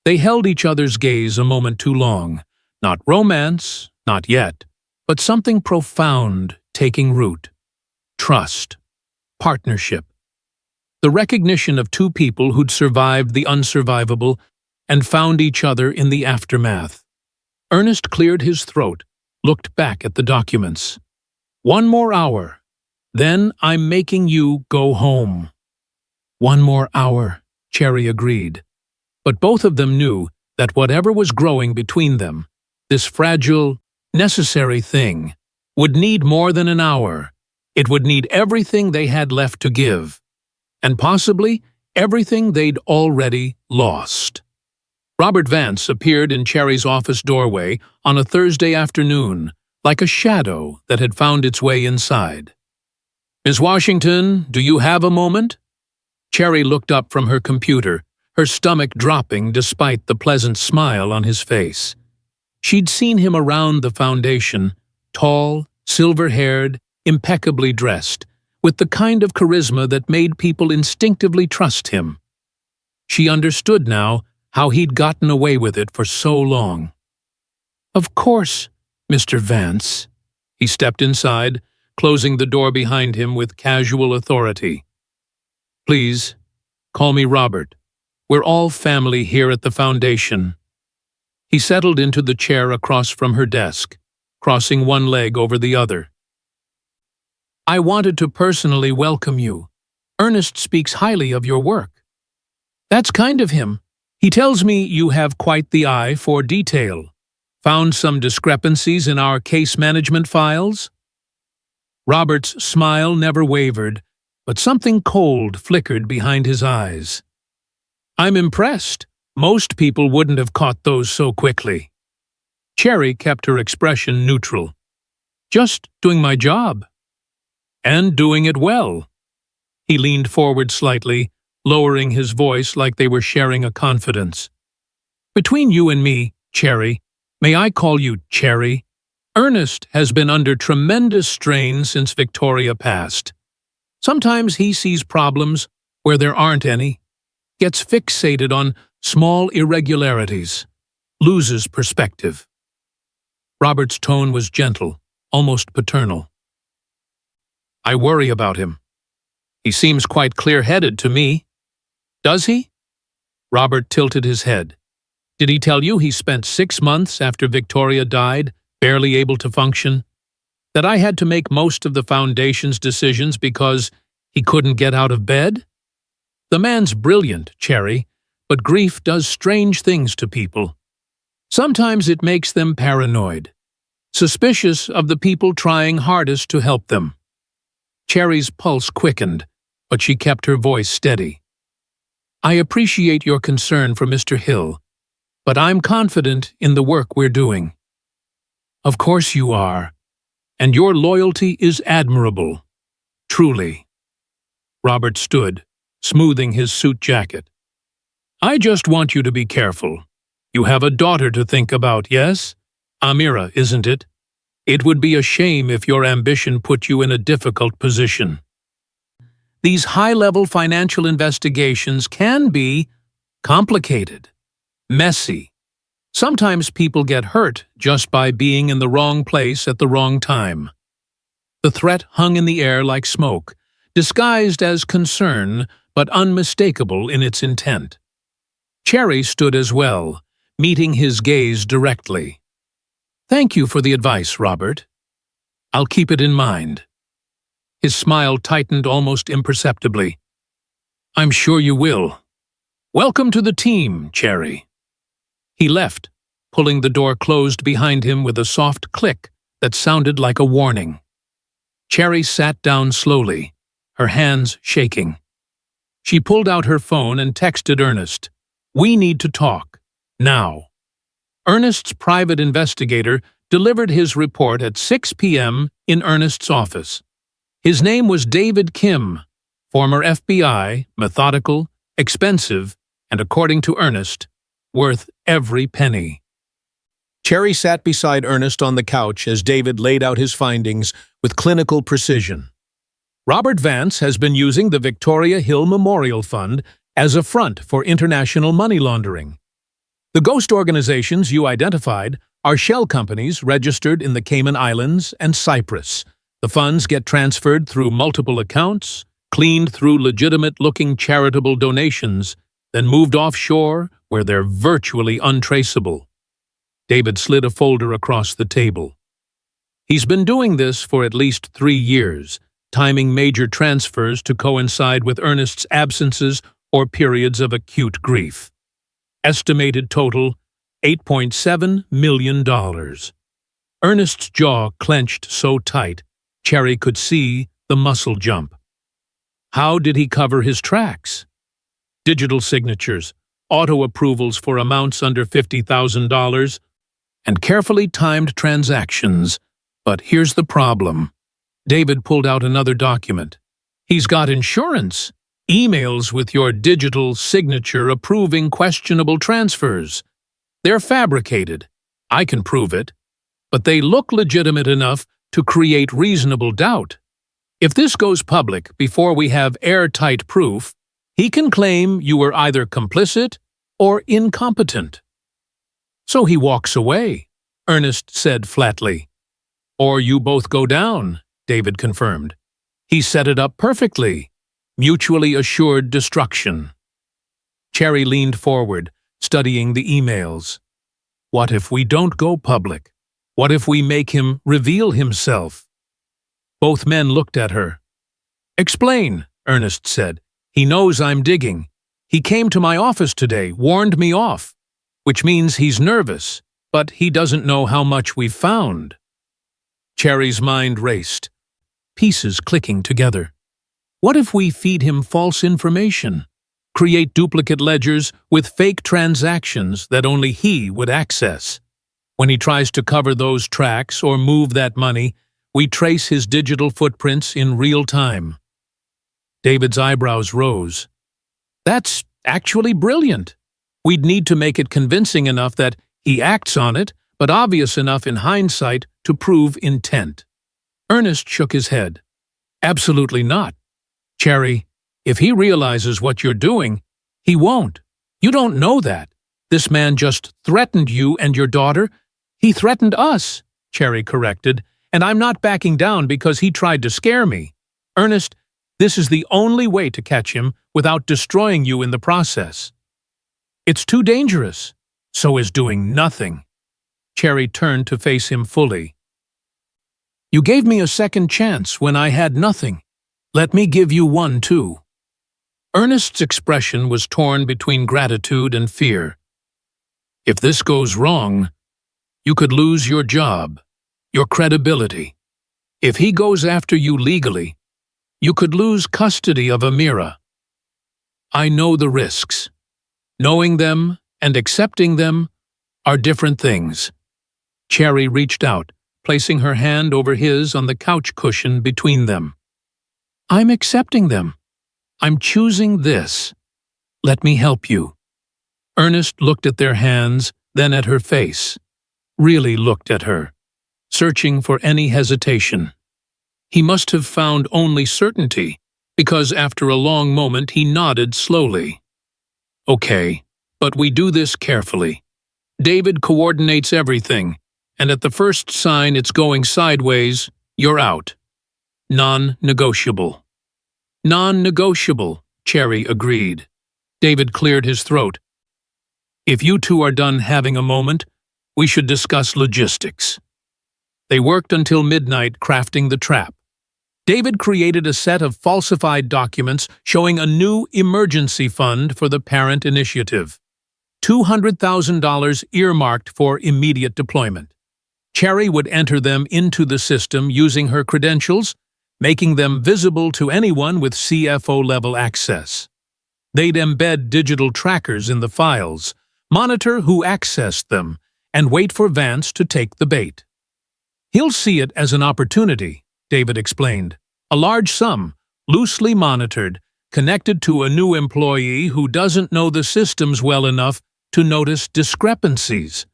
They held each other's gaze a moment too long. Not romance, not yet, but something profound taking root. Trust. Partnership. The recognition of 2 people who'd survived the unsurvivable and found each other in the aftermath. Ernest cleared his throat, looked back at the documents. "1 more hour. Then I'm making you go home." 1 more hour, Cherry agreed. But both of them knew that whatever was growing between them, this fragile, necessary thing, would need more than an hour. It would need everything they had left to give, and possibly everything they'd already lost. Robert Vance appeared in Cherry's office doorway on a Thursday afternoon, like a shadow that had found its way inside. "Miss Washington, do you have a moment?" Cherry looked up from her computer, her stomach dropping despite the pleasant smile on his face. She'd seen him around the foundation, tall, silver-haired, impeccably dressed, with the kind of charisma that made people instinctively trust him. She understood now how he'd gotten away with it for so long. "Of course, Mr. Vance." He stepped inside, closing the door behind him with casual authority. "Please, call me Robert. We're all family here at the foundation." He settled into the chair across from her desk, crossing one leg over the other. "I wanted to personally welcome you. Ernest speaks highly of your work." "That's kind of him. He tells me you have quite the eye for detail. Found some discrepancies in our case management files?" Robert's smile never wavered, but something cold flickered behind his eyes. "I'm impressed. Most people wouldn't have caught those so quickly." Cherry kept her expression neutral. "Just doing my job." "And doing it well." He leaned forward slightly, lowering his voice like they were sharing a confidence. "Between you and me, Cherry, may I call you Cherry? Ernest has been under tremendous strain since Victoria passed. Sometimes he sees problems where there aren't any, gets fixated on small irregularities, loses perspective." Robert's tone was gentle, almost paternal. "I worry about him. He seems quite clear-headed to me." "Does he?" Robert tilted his head. "Did he tell you he spent 6 months after Victoria died, barely able to function? That I had to make most of the foundation's decisions because he couldn't get out of bed? The man's brilliant, Cherry, but grief does strange things to people. Sometimes it makes them paranoid, suspicious of the people trying hardest to help them." Cherry's pulse quickened, but she kept her voice steady. "I appreciate your concern for Mr. Hill, but I'm confident in the work we're doing." "Of course you are, and your loyalty is admirable. Truly." Robert stood, smoothing his suit jacket. "I just want you to be careful. You have a daughter to think about, yes? Amira, isn't it? It would be a shame if your ambition put you in a difficult position. These high-level financial investigations can be complicated." messy. Sometimes people get hurt just by being in the wrong place at the wrong time. The threat hung in the air like smoke, disguised as concern but unmistakable in its intent. Cherry stood as well, meeting his gaze directly. "Thank you for the advice, Robert. I'll keep it in mind." His smile tightened almost imperceptibly. "I'm sure you will. Welcome to the team, Cherry." He left, pulling the door closed behind him with a soft click that sounded like a warning. Cherry sat down slowly, her hands shaking. She pulled out her phone and texted Ernest, "We need to talk. Now." Ernest's private investigator delivered his report at 6 p.m. in Ernest's office. His name was David Kim, former FBI, methodical, expensive, and according to Ernest, worth every penny. Cherry sat beside Ernest on the couch as David laid out his findings with clinical precision. Robert Vance has been using the Victoria Hill Memorial Fund as a front for international money laundering. The ghost organizations you identified are shell companies registered in the Cayman Islands and Cyprus. The funds get transferred through multiple accounts, cleaned through legitimate-looking charitable donations, then moved offshore where they're virtually untraceable. David slid a folder across the table. He's been doing this for at least 3 years, timing major transfers to coincide with Ernest's absences or periods of acute grief. Estimated total, $8.7 million. Ernest's jaw clenched so tight, Cherry could see the muscle jump. How did he cover his tracks? Digital signatures, auto-approvals for amounts under $50,000, and carefully timed transactions. But here's the problem. David pulled out another document. He's got insurance, emails with your digital signature approving questionable transfers. They're fabricated. I can prove it. But they look legitimate enough to create reasonable doubt. If this goes public before we have airtight proof, he can claim you were either complicit or incompetent. So he walks away, Ernest said flatly. Or you both go down, David confirmed. He set it up perfectly. Mutually assured destruction. Cherry leaned forward, studying the emails. What if we don't go public? What if we make him reveal himself? Both men looked at her. Explain, Ernest said. He knows I'm digging. He came to my office today, warned me off, which means he's nervous, but he doesn't know how much we've found. Cherry's mind raced, pieces clicking together. What if we feed him false information, create duplicate ledgers with fake transactions that only he would access? When he tries to cover those tracks or move that money, we trace his digital footprints in real time. David's eyebrows rose. That's actually brilliant. We'd need to make it convincing enough that he acts on it, but obvious enough in hindsight to prove intent. Ernest shook his head. Absolutely not. Cherry, if he realizes what you're doing, he won't. You don't know that. This man just threatened you and your daughter. He threatened us, Cherry corrected, and I'm not backing down because he tried to scare me. Ernest, this is the only way to catch him without destroying you in the process. It's too dangerous. So is doing nothing. Cherry turned to face him fully. You gave me a second chance when I had nothing. Let me give you one too. Ernest's expression was torn between gratitude and fear. If this goes wrong, you could lose your job, your credibility. If he goes after you legally, you could lose custody of Amira. I know the risks. Knowing them and accepting them are different things. Cherry reached out, placing her hand over his on the couch cushion between them. I'm accepting them. I'm choosing this. Let me help you. Ernest looked at their hands, then at her face. Really looked at her, searching for any hesitation. He must have found only certainty, because after a long moment he nodded slowly. Okay, But we do this carefully. David coordinates everything, and at the first sign it's going sideways, you're out. Non-negotiable. Non-negotiable, Cherry agreed. David cleared his throat. If you two are done having a moment, we should discuss logistics. They worked until midnight crafting the trap. David created a set of falsified documents showing a new emergency fund for the parent initiative. $200,000 earmarked for immediate deployment. Cherry would enter them into the system using her credentials, making them visible to anyone with CFO-level access. They'd embed digital trackers in the files, monitor who accessed them, and wait for Vance to take the bait. He'll see it as an opportunity, David explained. A large sum, loosely monitored, connected to a new employee who doesn't know the systems well enough to notice discrepancies.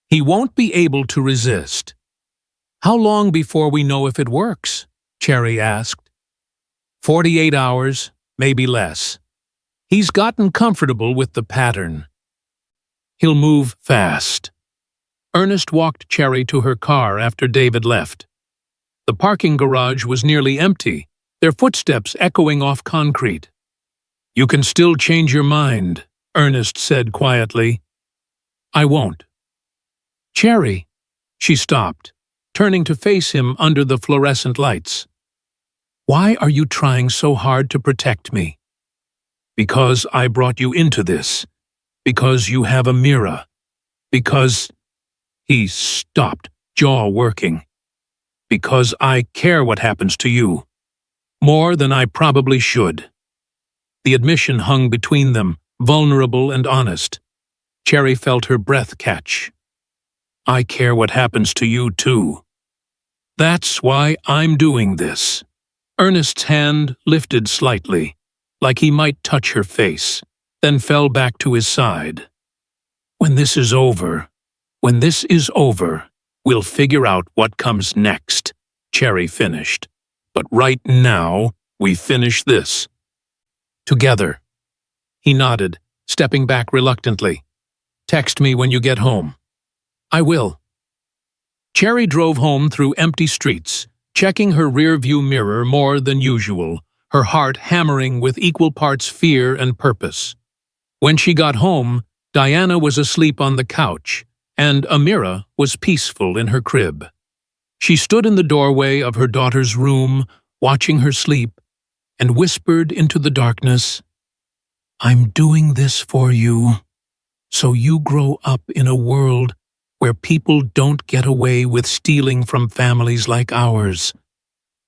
He won't be able to resist. How long before we know if it works? Cherry asked. 48 hours, maybe less. He's gotten comfortable with the pattern. He'll move fast. Ernest walked Cherry to her car after David left. The parking garage was nearly empty, their footsteps echoing off concrete. You can still change your mind, Ernest said quietly. I won't. Cherry, she stopped, turning to face him under the fluorescent lights. Why are you trying so hard to protect me? Because I brought you into this. Because you have a mirror. Because... He stopped, jaw working. Because I care what happens to you. More than I probably should. The admission hung between them, vulnerable and honest. Cherry felt her breath catch. I care what happens to you, too. That's why I'm doing this. Ernest's hand lifted slightly, like he might touch her face, then fell back to his side. When this is over, we'll figure out what comes next, Cherry finished. But right now, we finish this. Together. He nodded, stepping back reluctantly. Text me when you get home. I will. Cherry drove home through empty streets, checking her rear-view mirror more than usual, her heart hammering with equal parts fear and purpose. When she got home, Diana was asleep on the couch, and Amira was peaceful in her crib. She stood in the doorway of her daughter's room, watching her sleep, and whispered into the darkness, I'm doing this for you, so you grow up in a world where people don't get away with stealing from families like ours.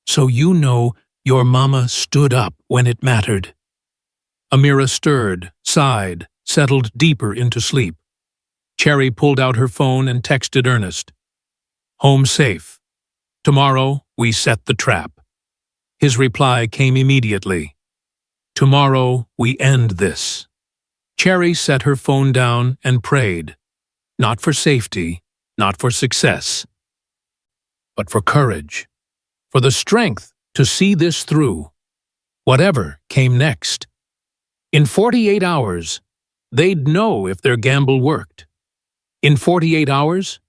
So you know your mama stood up when it mattered. Amira stirred, sighed, settled deeper into sleep. Cherry pulled out her phone and texted Ernest. Home safe. Tomorrow, we set the trap. His reply came immediately. Tomorrow, we end this. Cherry set her phone down and prayed. Not for safety, not for success, but for courage, for the strength to see this through, whatever came next. In 48 hours, they'd know if their gamble worked. In 48 hours,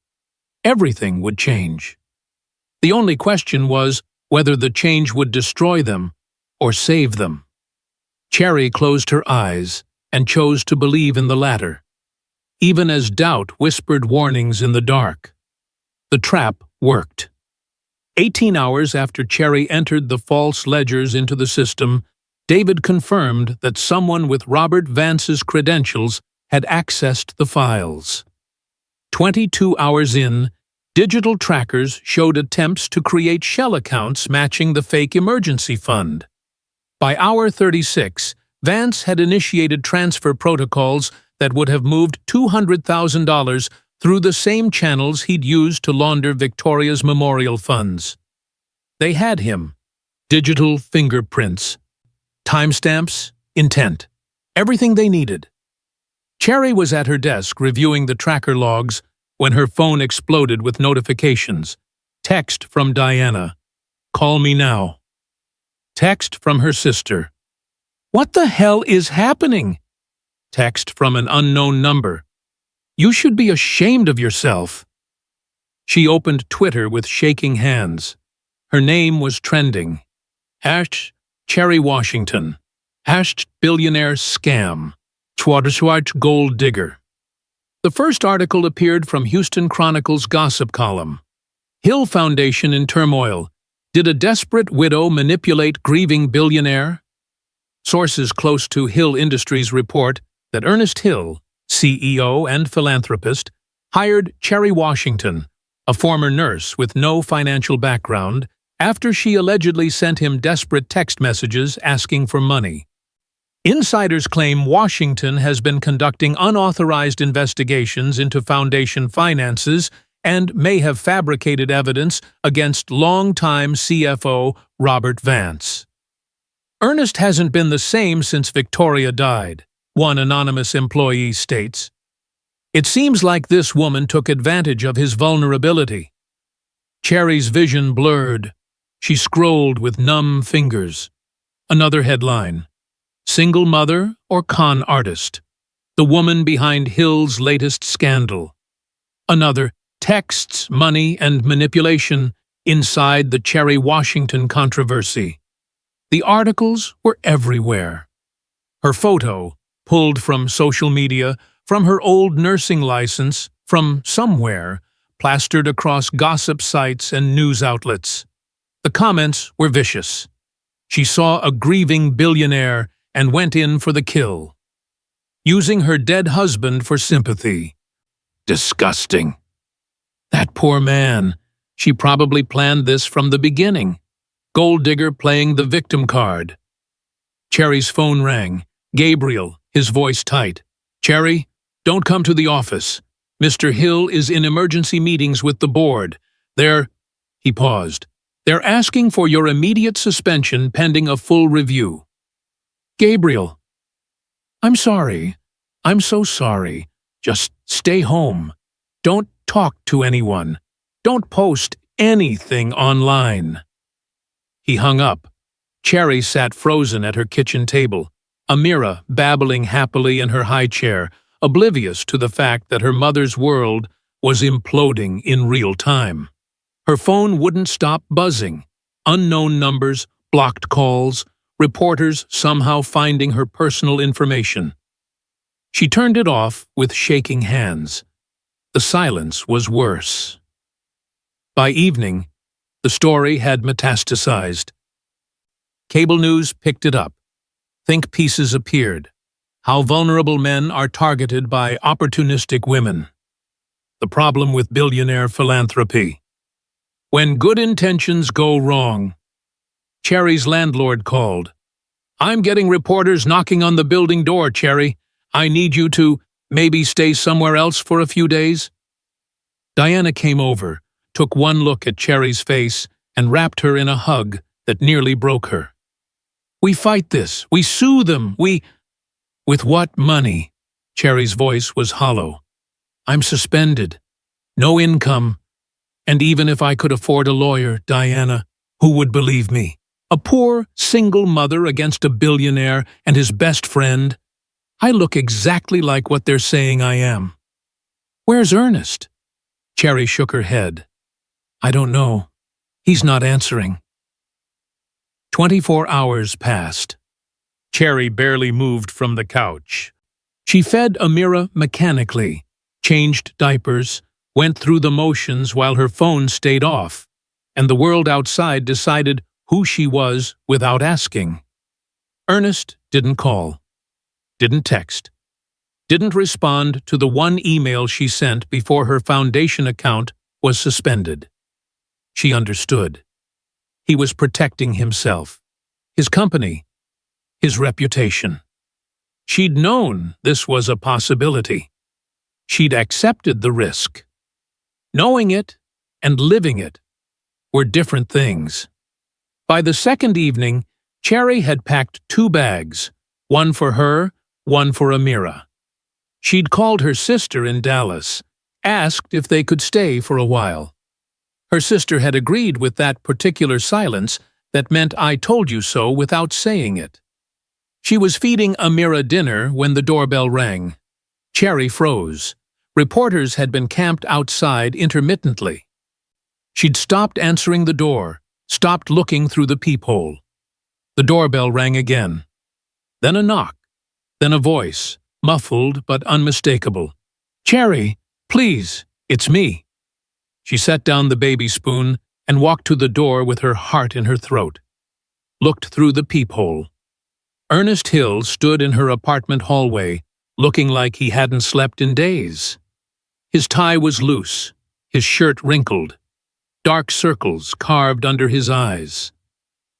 everything would change. The only question was whether the change would destroy them or save them. Cherry closed her eyes and chose to believe in the latter, even as doubt whispered warnings in the dark. The trap worked. 18 hours after Cherry entered the false ledgers into the system, David confirmed that someone with Robert Vance's credentials had accessed the files. 22 hours in, digital trackers showed attempts to create shell accounts matching the fake emergency fund. By hour 36, Vance had initiated transfer protocols that would have moved $200,000 through the same channels he'd used to launder Victoria's memorial funds. They had him. Digital fingerprints, timestamps, intent, everything they needed. Cherry was at her desk reviewing the tracker logs when her phone exploded with notifications. Text from Diana. Call me now. Text from her sister. What the hell is happening? Text from an unknown number. You should be ashamed of yourself. She opened Twitter with shaking hands. Her name was trending. #Cherry Washington. #Billionaire scam. #SHOCKRH gold digger. The first article appeared from Houston Chronicle's gossip column. Hill Foundation in turmoil. Did a desperate widow manipulate grieving billionaire? Sources close to Hill Industries report that Ernest Hill, CEO and philanthropist, hired Cherry Washington, a former nurse with no financial background, after she allegedly sent him desperate text messages asking for money. Insiders claim Washington has been conducting unauthorized investigations into foundation finances and may have fabricated evidence against longtime CFO Robert Vance. Ernest hasn't been the same since Victoria died, one anonymous employee states. It seems like this woman took advantage of his vulnerability. Cherry's vision blurred. She scrolled with numb fingers. Another headline. Single mother or con artist? The woman behind Hill's latest scandal. Another. Texts, money, and manipulation inside the Cherry Washington controversy. The articles were everywhere. Her photo, pulled from social media, from her old nursing license, from somewhere, plastered across gossip sites and news outlets. The comments were vicious. She saw a grieving billionaire and went in for the kill, using her dead husband for sympathy. Disgusting. That poor man. She probably planned this from the beginning. Gold digger playing the victim card. Cherry's phone rang. Gabriel, his voice tight. Cherry, don't come to the office. Mr. Hill is in emergency meetings with the board. He paused. They're asking for your immediate suspension pending a full review. Gabriel. I'm sorry. I'm so sorry. Just stay home. Don't talk to anyone. Don't post anything online. He hung up. Cherry sat frozen at her kitchen table, Amira babbling happily in her high chair, oblivious to the fact that her mother's world was imploding in real time. Her phone wouldn't stop buzzing. Unknown numbers, blocked calls, reporters somehow finding her personal information. She turned it off with shaking hands. The silence was worse. By evening, the story had metastasized. Cable news picked it up. Think pieces appeared. How vulnerable men are targeted by opportunistic women. The problem with billionaire philanthropy. When good intentions go wrong. Cherry's landlord called. I'm getting reporters knocking on the building door, Cherry. I need you to maybe stay somewhere else for a few days. Diana came over, took one look at Cherry's face, and wrapped her in a hug that nearly broke her. We fight this. We sue them. With what money? Cherry's voice was hollow. I'm suspended. No income. And even if I could afford a lawyer, Diana, who would believe me? A poor, single mother against a billionaire and his best friend? I look exactly like what they're saying I am. Where's Ernest? Cherry shook her head. I don't know. He's not answering. 24 hours passed. Cherry barely moved from the couch. She fed Amira mechanically, changed diapers, went through the motions while her phone stayed off, and the world outside decided who she was without asking. Ernest didn't call, didn't text, didn't respond to the one email she sent before her foundation account was suspended. She understood. He was protecting himself, his company, his reputation. She'd known this was a possibility. She'd accepted the risk. Knowing it and living it were different things. By the second evening, Cherry had packed 2 bags, one for her, one for Amira. She'd called her sister in Dallas, asked if they could stay for a while. Her sister had agreed with that particular silence that meant I told you so without saying it. She was feeding Amira dinner when the doorbell rang. Cherry froze. Reporters had been camped outside intermittently. She'd stopped answering the door, stopped looking through the peephole. The doorbell rang again. Then a knock. Then a voice, muffled but unmistakable. "Cherry, please, it's me." She set down the baby spoon and walked to the door with her heart in her throat. Looked through the peephole. Ernest Hill stood in her apartment hallway, looking like he hadn't slept in days. His tie was loose, his shirt wrinkled, dark circles carved under his eyes.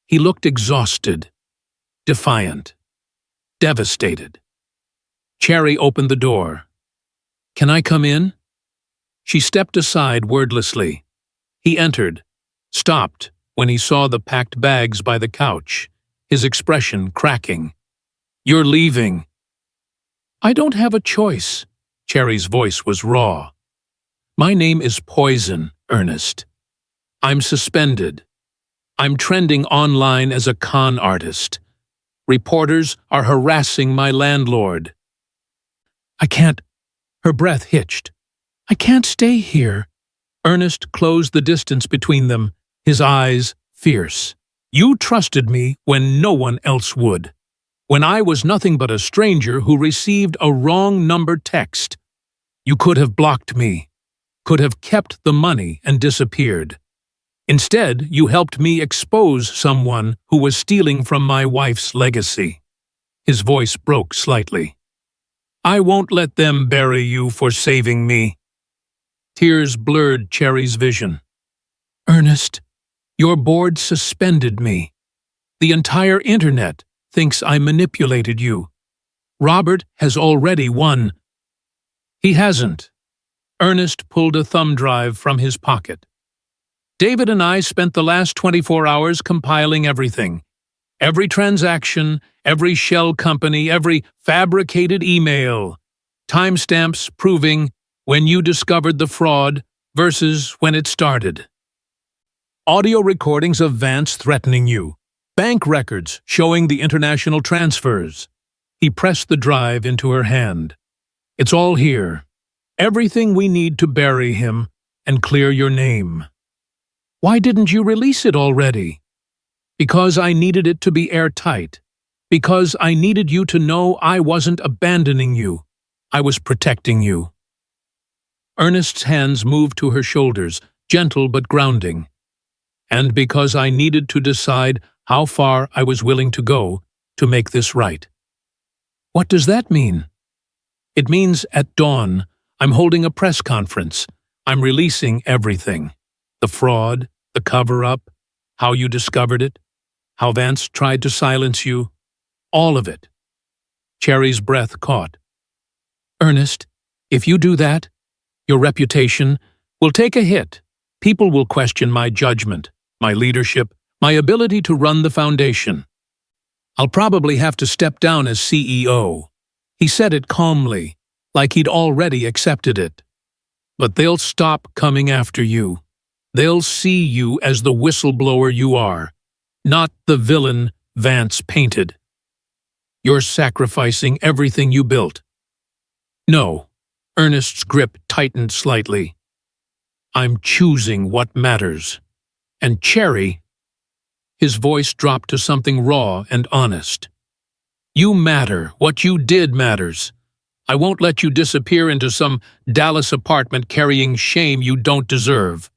He looked exhausted, defiant, devastated. Cherry opened the door. "Can I come in?" She stepped aside wordlessly. He entered, stopped when he saw the packed bags by the couch, his expression cracking. "You're leaving." "I don't have a choice." Cherry's voice was raw. "My name is Poison, Ernest. I'm suspended. I'm trending online as a con artist. Reporters are harassing my landlord." "I can't." Her breath hitched. "I can't stay here." Ernest closed the distance between them, his eyes fierce. "You trusted me when no one else would. When I was nothing but a stranger who received a wrong number text. You could have blocked me, could have kept the money and disappeared. Instead, you helped me expose someone who was stealing from my wife's legacy." His voice broke slightly. "I won't let them bury you for saving me." Tears blurred Cherry's vision. "Ernest, your board suspended me. The entire internet thinks I manipulated you. Robert has already won." "He hasn't." Ernest pulled a thumb drive from his pocket. "David and I spent the last 24 hours compiling everything. Every transaction, every shell company, every fabricated email. Timestamps proving when you discovered the fraud versus when it started. Audio recordings of Vance threatening you. Bank records showing the international transfers." He pressed the drive into her hand. "It's all here. Everything we need to bury him and clear your name." "Why didn't you release it already?" "Because I needed it to be airtight. Because I needed you to know I wasn't abandoning you. I was protecting you." Ernest's hands moved to her shoulders, gentle but grounding. "And because I needed to decide how far I was willing to go to make this right." "What does that mean?" "It means at dawn, I'm holding a press conference. I'm releasing everything. The fraud, the cover-up, how you discovered it, how Vance tried to silence you, all of it." Cherry's breath caught. "Ernest, if you do that, your reputation will take a hit. People will question my judgment, my leadership, my ability to run the foundation. I'll probably have to step down as CEO." He said it calmly, like he'd already accepted it. "But they'll stop coming after you. They'll see you as the whistleblower you are, not the villain Vance painted. You're sacrificing everything you built." "No." Ernest's grip tightened slightly. "I'm choosing what matters. And Cherry..." His voice dropped to something raw and honest. "You matter. What you did matters. I won't let you disappear into some Dallas apartment carrying shame you don't deserve."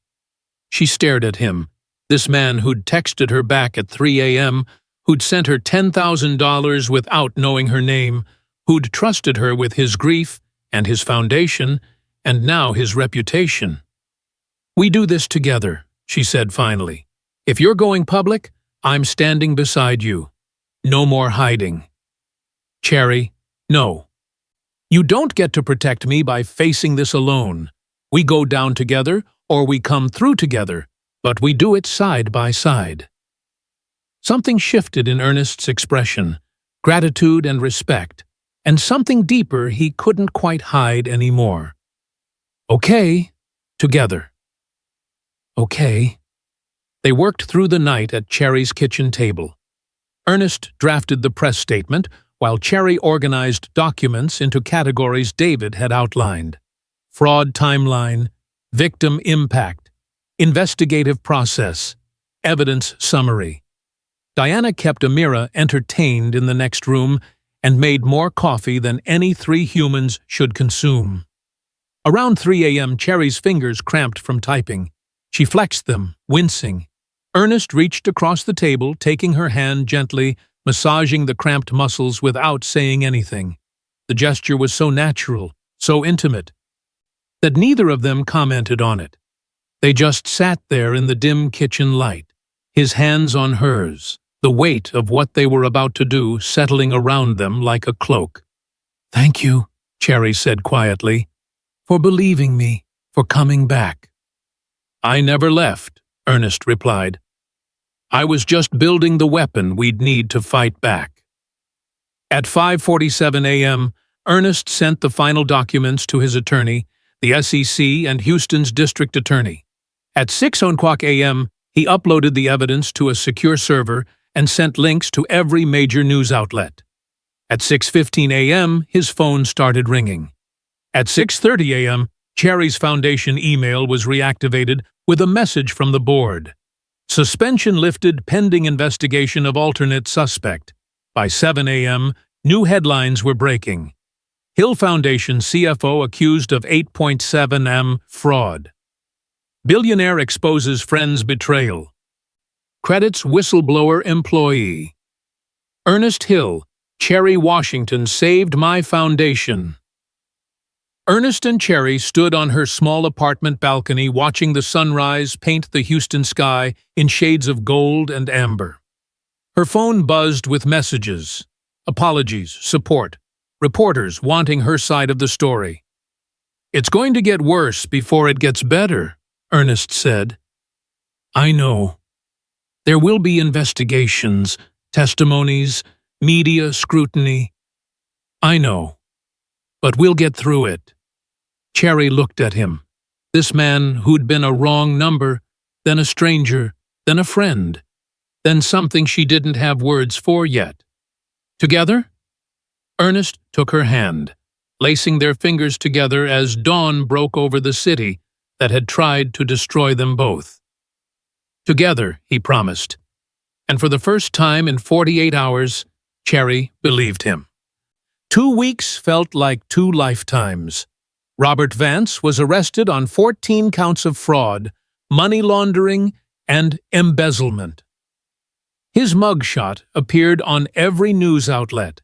She stared at him, this man who'd texted her back at 3 a.m., who'd sent her $10,000 without knowing her name, who'd trusted her with his grief and his foundation, and now his reputation. "We do this together," she said finally. "If you're going public, I'm standing beside you. No more hiding." "Cherry, no. You don't get to protect me by facing this alone. We go down together, or we come through together, but we do it side by side." Something shifted in Ernest's expression, gratitude and respect, and something deeper he couldn't quite hide anymore. "Okay, together." "Okay." They worked through the night at Cherry's kitchen table. Ernest drafted the press statement, while Cherry organized documents into categories David had outlined: fraud timeline, victim impact, investigative process, evidence summary. Diana kept Amira entertained in the next room and made more coffee than any 3 humans should consume. Around 3 a.m., Cherry's fingers cramped from typing. She flexed them, wincing. Ernest reached across the table, taking her hand gently, massaging the cramped muscles without saying anything. The gesture was so natural, so intimate, that neither of them commented on it. They just sat there in the dim kitchen light, his hands on hers, the weight of what they were about to do settling around them like a cloak. "Thank you," Cherry said quietly, "for believing me, for coming back." "I never left," Ernest replied. "I was just building the weapon we'd need to fight back." At 5:47 a.m., Ernest sent the final documents to his attorney, the SEC and Houston's district attorney. At 6:00 a.m., he uploaded the evidence to a secure server and sent links to every major news outlet. At 6:15 a.m., his phone started ringing. At 6:30 a.m., Cherry's Foundation email was reactivated with a message from the board. Suspension lifted pending investigation of alternate suspect. By 7 a.m., new headlines were breaking. Hill Foundation CFO accused of $8.7 million fraud. Billionaire exposes friend's betrayal. Credits whistleblower employee. Ernest Hill, Cherry Washington saved my foundation. Ernest and Cherry stood on her small apartment balcony watching the sunrise paint the Houston sky in shades of gold and amber. Her phone buzzed with messages, apologies, support, reporters wanting her side of the story. "It's going to get worse before it gets better," Ernest said. "I know. There will be investigations, testimonies, media scrutiny. I know. But we'll get through it." Cherry looked at him. This man who'd been a wrong number, then a stranger, then a friend, then something she didn't have words for yet. Together? Ernest took her hand, lacing their fingers together as dawn broke over the city that had tried to destroy them both. "Together," he promised. And for the first time in 48 hours, Cherry believed him. 2 weeks felt like 2 lifetimes. Robert Vance was arrested on 14 counts of fraud, money laundering, and embezzlement. His mugshot appeared on every news outlet,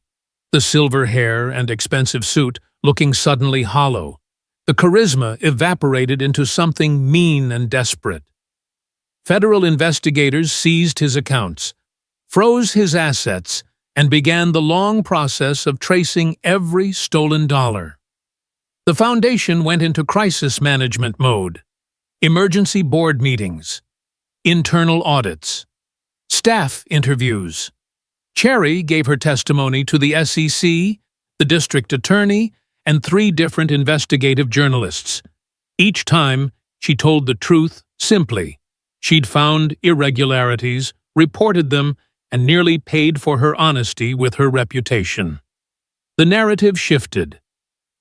the silver hair and expensive suit looking suddenly hollow. The charisma evaporated into something mean and desperate. Federal investigators seized his accounts, froze his assets, and began the long process of tracing every stolen dollar. The foundation went into crisis management mode, emergency board meetings, internal audits, staff interviews. Cherry gave her testimony to the SEC, the district attorney, and 3 different investigative journalists. Each time, she told the truth simply. She'd found irregularities, reported them, and nearly paid for her honesty with her reputation. The narrative shifted,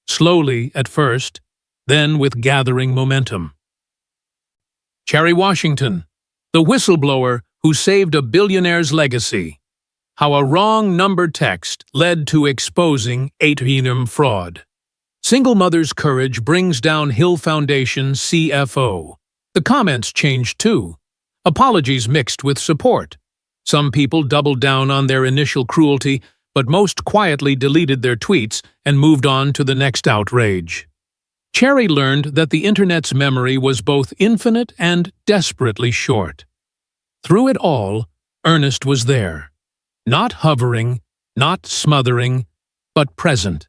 slowly at first, then with gathering momentum. Cherry Washington, the whistleblower who saved a billionaire's legacy. How a wrong number text led to exposing $8 million fraud. Single mother's courage brings down Hill Foundation CFO. The comments changed too. Apologies mixed with support. Some people doubled down on their initial cruelty, but most quietly deleted their tweets and moved on to the next outrage. Cherry learned that the internet's memory was both infinite and desperately short. Through it all, Ernest was there. Not hovering, not smothering, but present.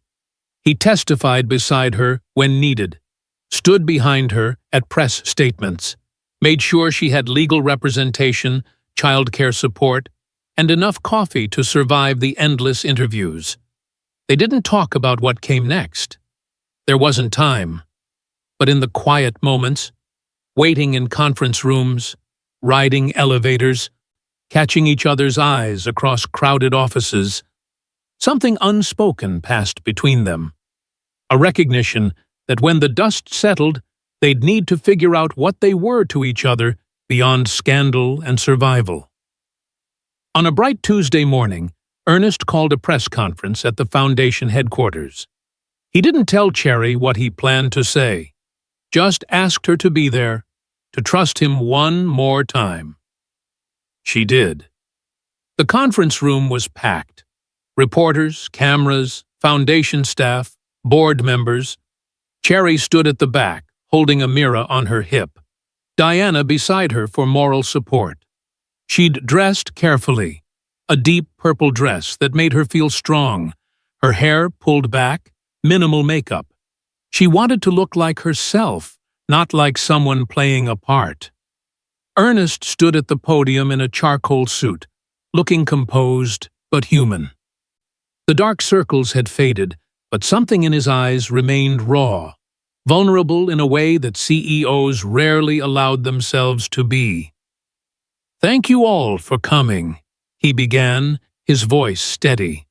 He testified beside her when needed, stood behind her at press statements, made sure she had legal representation, childcare support, and enough coffee to survive the endless interviews. They didn't talk about what came next. There wasn't time. But in the quiet moments, waiting in conference rooms, riding elevators, catching each other's eyes across crowded offices. Something unspoken passed between them. A recognition that when the dust settled, they'd need to figure out what they were to each other beyond scandal and survival. On a bright Tuesday morning, Ernest called a press conference at the foundation headquarters. He didn't tell Cherry what he planned to say, just asked her to be there, to trust him one more time. She did. The conference room was packed. Reporters, cameras, foundation staff, board members. Cherry stood at the back, holding a mirror on her hip, Diana beside her for moral support. She'd dressed carefully, a deep purple dress that made her feel strong, her hair pulled back, minimal makeup. She wanted to look like herself, not like someone playing a part. Ernest stood at the podium in a charcoal suit, looking composed but human. The dark circles had faded, but something in his eyes remained raw, vulnerable in a way that CEOs rarely allowed themselves to be. "Thank you all for coming," he began, his voice steady.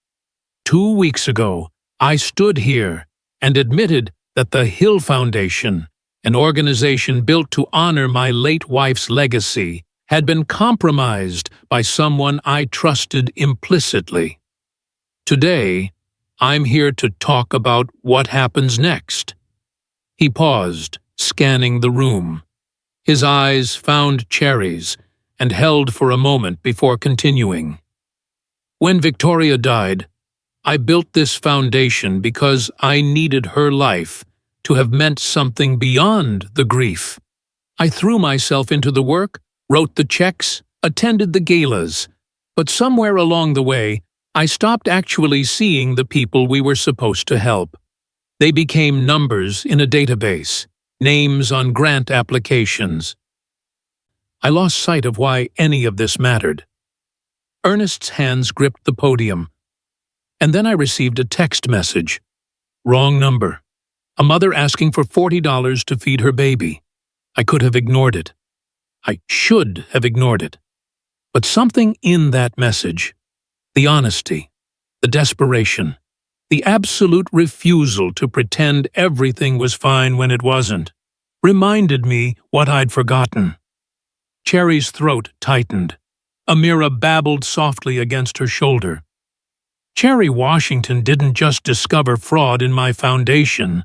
"2 weeks ago, I stood here and admitted that the Hill Foundation, an organization built to honor my late wife's legacy, had been compromised by someone I trusted implicitly. Today, I'm here to talk about what happens next." He paused, scanning the room. His eyes found Cherry's and held for a moment before continuing. "When Victoria died, I built this foundation because I needed her life to have meant something beyond the grief. I threw myself into the work, wrote the checks, attended the galas, but somewhere along the way, I stopped actually seeing the people we were supposed to help. They became numbers in a database, names on grant applications. I lost sight of why any of this mattered." Ernest's hands gripped the podium. "And then I received a text message. Wrong number. A mother asking for $40 to feed her baby. I could have ignored it. I should have ignored it. But something in that message, the honesty, the desperation, the absolute refusal to pretend everything was fine when it wasn't, reminded me what I'd forgotten." Cherry's throat tightened. Amira babbled softly against her shoulder. "Cherry Washington didn't just discover fraud in my foundation.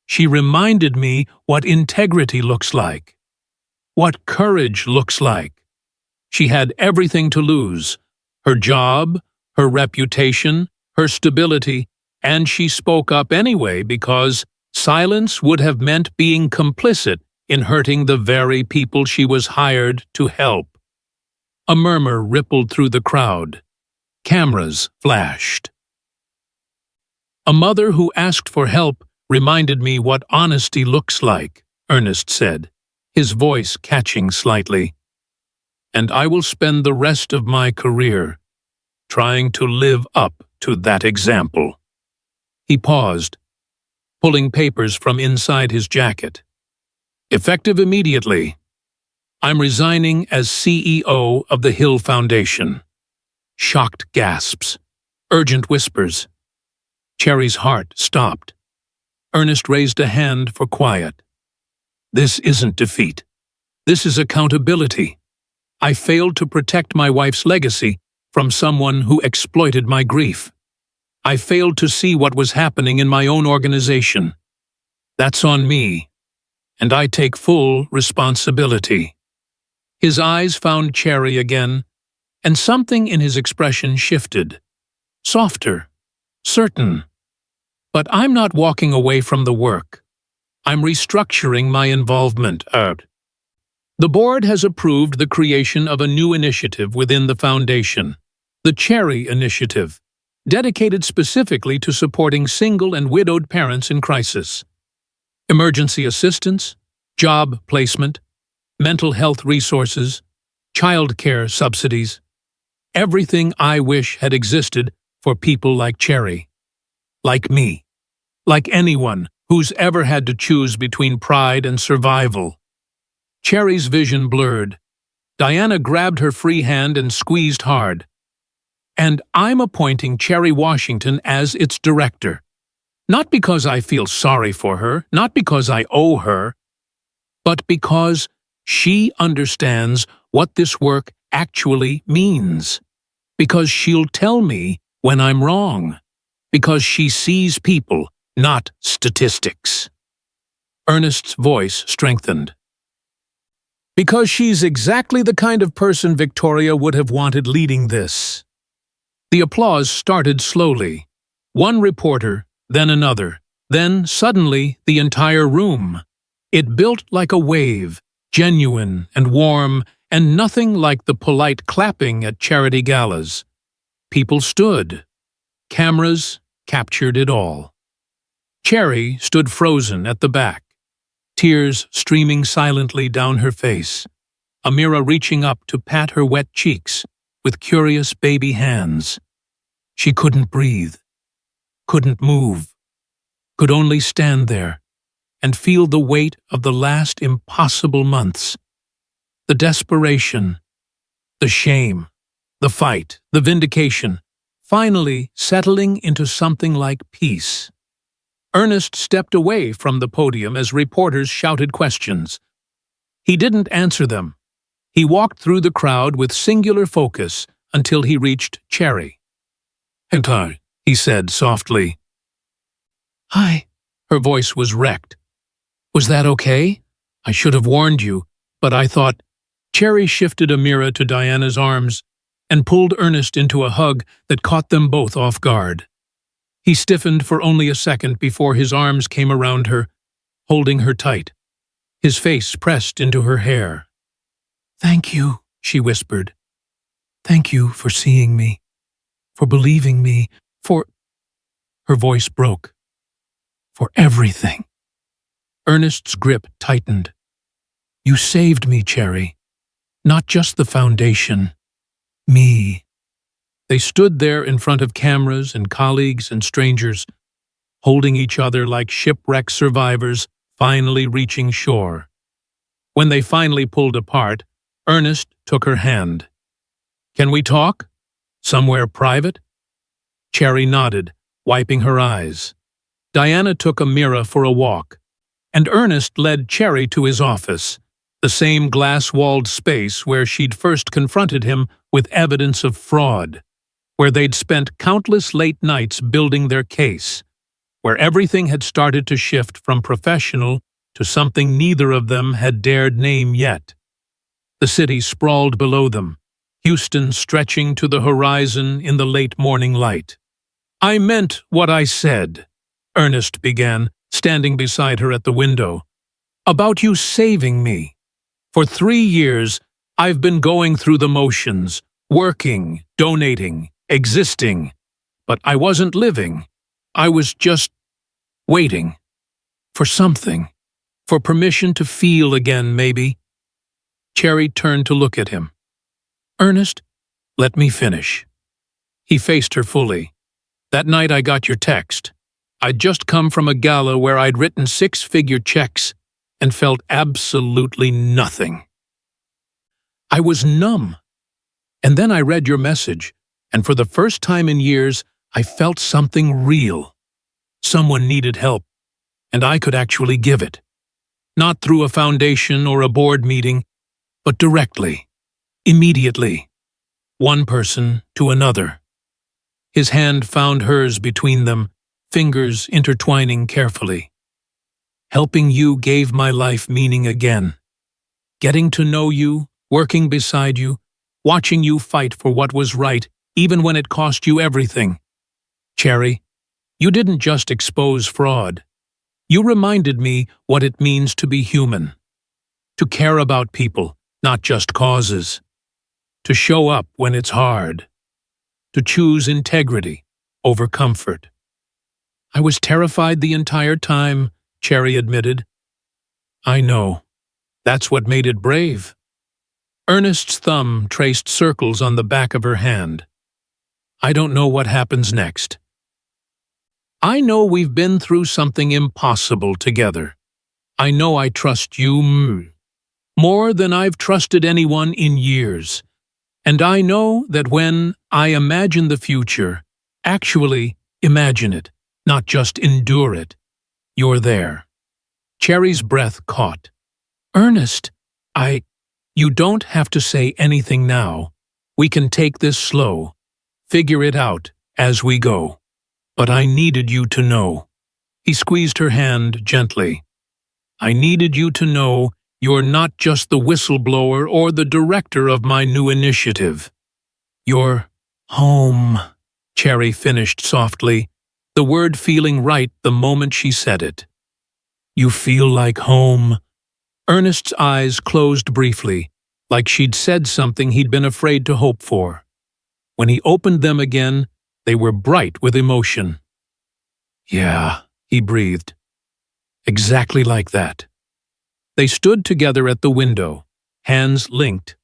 She reminded me what integrity looks like, what courage looks like. She had everything to lose, her job, her reputation, her stability, and she spoke up anyway because silence would have meant being complicit in hurting the very people she was hired to help." A murmur rippled through the crowd. Cameras flashed. "A mother who asked for help reminded me what honesty looks like," Ernest said, his voice catching slightly. "And I will spend the rest of my career trying to live up to that example." He paused, pulling papers from inside his jacket. "Effective immediately. I'm resigning as CEO of the Hill Foundation." Shocked gasps, urgent whispers. Cherry's heart stopped. Ernest raised a hand for quiet. "This isn't defeat. This is accountability. I failed to protect my wife's legacy from someone who exploited my grief. I failed to see what was happening in my own organization. That's on me, and I take full responsibility." His eyes found Cherry again, and something in his expression shifted. Softer, certain. "But I'm not walking away from the work. I'm restructuring my involvement out." The board has approved the creation of a new initiative within the foundation, the Cherry Initiative, dedicated specifically to supporting single and widowed parents in crisis. Emergency assistance, job placement, mental health resources, child care subsidies. Everything I wish had existed for people like Cherry. Like me. Like anyone who's ever had to choose between pride and survival. Cherry's vision blurred. Diana grabbed her free hand and squeezed hard. "And I'm appointing Cherry Washington as its director. Not because I feel sorry for her, not because I owe her, but because she understands what this work actually means. Because she'll tell me when I'm wrong. Because she sees people, not statistics." Ernest's voice strengthened. "Because she's exactly the kind of person Victoria would have wanted leading this." The applause started slowly. One reporter, then another, then suddenly the entire room. It built like a wave, genuine and warm, and nothing like the polite clapping at charity galas. People stood. Cameras captured it all. Cherry stood frozen at the back, tears streaming silently down her face, Amira reaching up to pat her wet cheeks with curious baby hands. She couldn't breathe, couldn't move, could only stand there and feel the weight of the last impossible months. The desperation, the shame, the fight, the vindication, finally settling into something like peace. Ernest stepped away from the podium as reporters shouted questions. He didn't answer them. He walked through the crowd with singular focus until he reached Cherry. "Hi," he said softly. "Hi." Her voice was wrecked. "Was that okay? I should have warned you, but I thought—" Cherry shifted Amira to Diana's arms and pulled Ernest into a hug that caught them both off guard. He stiffened for only a second before his arms came around her, holding her tight. His face pressed into her hair. "Thank you," she whispered. "Thank you for seeing me, for believing me, for—" Her voice broke. "For everything." Ernest's grip tightened. "You saved me, Cherry. Not just the foundation. Me." They stood there in front of cameras and colleagues and strangers, holding each other like shipwreck survivors finally reaching shore. When they finally pulled apart, Ernest took her hand. "Can we talk? Somewhere private?" Cherry nodded, wiping her eyes. Diana took Amira for a walk, and Ernest led Cherry to his office, the same glass-walled space where she'd first confronted him with evidence of fraud, where they'd spent countless late nights building their case, where everything had started to shift from professional to something neither of them had dared name yet. The city sprawled below them, Houston stretching to the horizon in the late morning light. "I meant what I said," Ernest began, standing beside her at the window. "About you saving me. For 3 years, I've been going through the motions, working, donating, existing. But I wasn't living. I was just waiting. For something. For permission to feel again, maybe." Cherry turned to look at him. "Ernest, let me finish." He faced her fully. "That night I got your text. I'd just come from a gala where I'd written 6-figure checks and felt absolutely nothing. I was numb. And then I read your message, and for the first time in years, I felt something real. Someone needed help, and I could actually give it. Not through a foundation or a board meeting, but directly, immediately, one person to another." His hand found hers between them, fingers intertwining carefully. "Helping you gave my life meaning again. Getting to know you, working beside you, watching you fight for what was right, even when it cost you everything. Cherry, you didn't just expose fraud. You reminded me what it means to be human. To care about people, not just causes. To show up when it's hard. To choose integrity over comfort." "I was terrified the entire time," Cherry admitted. "I know. That's what made it brave." Ernest's thumb traced circles on the back of her hand. "I don't know what happens next. I know we've been through something impossible together. I know I trust you, more than I've trusted anyone in years. And I know that when I imagine the future, actually imagine it, not just endure it, you're there." Cherry's breath caught. "Ernest, you don't have to say anything now. We can take this slow, figure it out as we go. But I needed you to know." He squeezed her hand gently. "I needed you to know you're not just the whistleblower or the director of my new initiative. You're home," Cherry finished softly, the word feeling right the moment she said it. "You feel like home." Ernest's eyes closed briefly, like she'd said something he'd been afraid to hope for. When he opened them again, they were bright with emotion. "Yeah," he breathed. "Exactly like that." They stood together at the window, hands linked,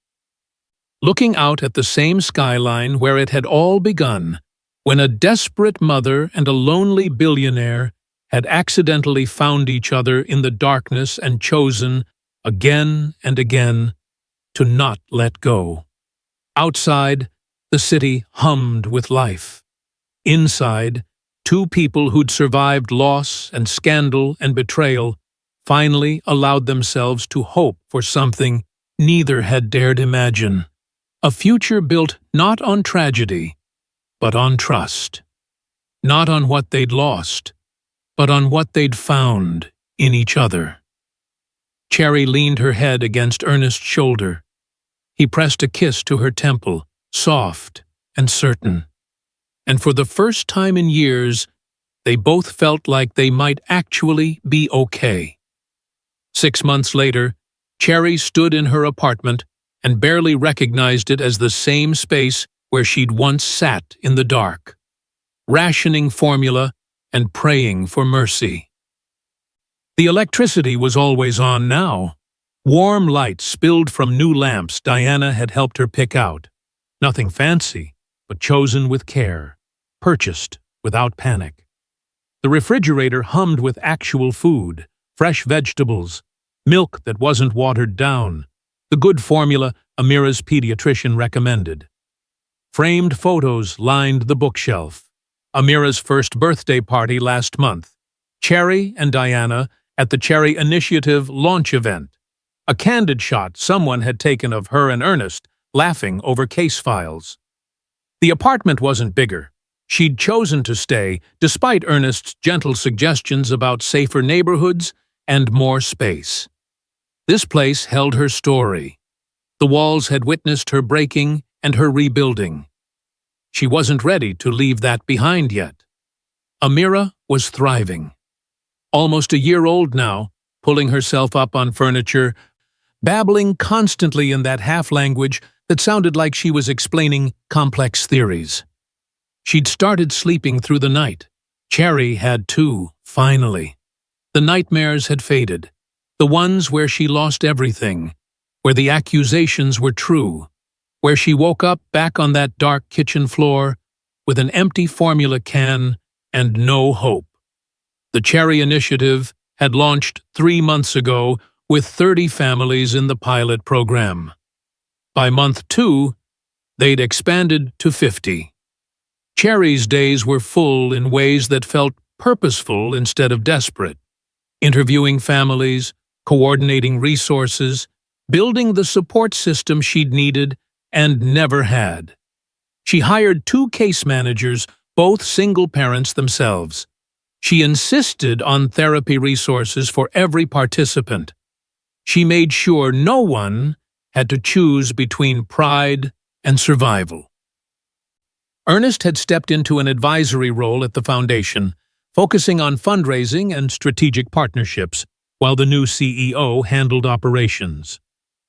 looking out at the same skyline where it had all begun, when a desperate mother and a lonely billionaire had accidentally found each other in the darkness and chosen, again and again, to not let go. Outside, the city hummed with life. Inside, two people who'd survived loss and scandal and betrayal finally allowed themselves to hope for something neither had dared imagine. A future built not on tragedy, but on trust. Not on what they'd lost, but on what they'd found in each other. Cherry leaned her head against Ernest's shoulder. He pressed a kiss to her temple, soft and certain. And for the first time in years, they both felt like they might actually be okay. 6 months later, Cherry stood in her apartment and barely recognized it as the same space where she'd once sat in the dark, rationing formula and praying for mercy. The electricity was always on now. Warm light spilled from new lamps Diana had helped her pick out. Nothing fancy, but chosen with care, purchased without panic. The refrigerator hummed with actual food, fresh vegetables, milk that wasn't watered down, the good formula Amira's pediatrician recommended. Framed photos lined the bookshelf. Amira's first birthday party last month. Cherry and Diana at the Cherry Initiative launch event. A candid shot someone had taken of her and Ernest laughing over case files. The apartment wasn't bigger. She'd chosen to stay, despite Ernest's gentle suggestions about safer neighborhoods and more space. This place held her story. The walls had witnessed her breaking and her rebuilding. She wasn't ready to leave that behind yet. Amira was thriving. Almost a year old now, pulling herself up on furniture, babbling constantly in that half-language that sounded like she was explaining complex theories. She'd started sleeping through the night. Cherry had too, finally. The nightmares had faded. The ones where she lost everything, where the accusations were true, where she woke up back on that dark kitchen floor with an empty formula can and no hope. The Cherry Initiative had launched 3 months ago with 30 families in the pilot program. By month 2, they'd expanded to 50. Cherry's days were full in ways that felt purposeful instead of desperate. Interviewing families, coordinating resources, building the support system she'd needed and never had. She hired 2 case managers, both single parents themselves. She insisted on therapy resources for every participant. She made sure no one had to choose between pride and survival. Ernest had stepped into an advisory role at the foundation, focusing on fundraising and strategic partnerships, while the new CEO handled operations.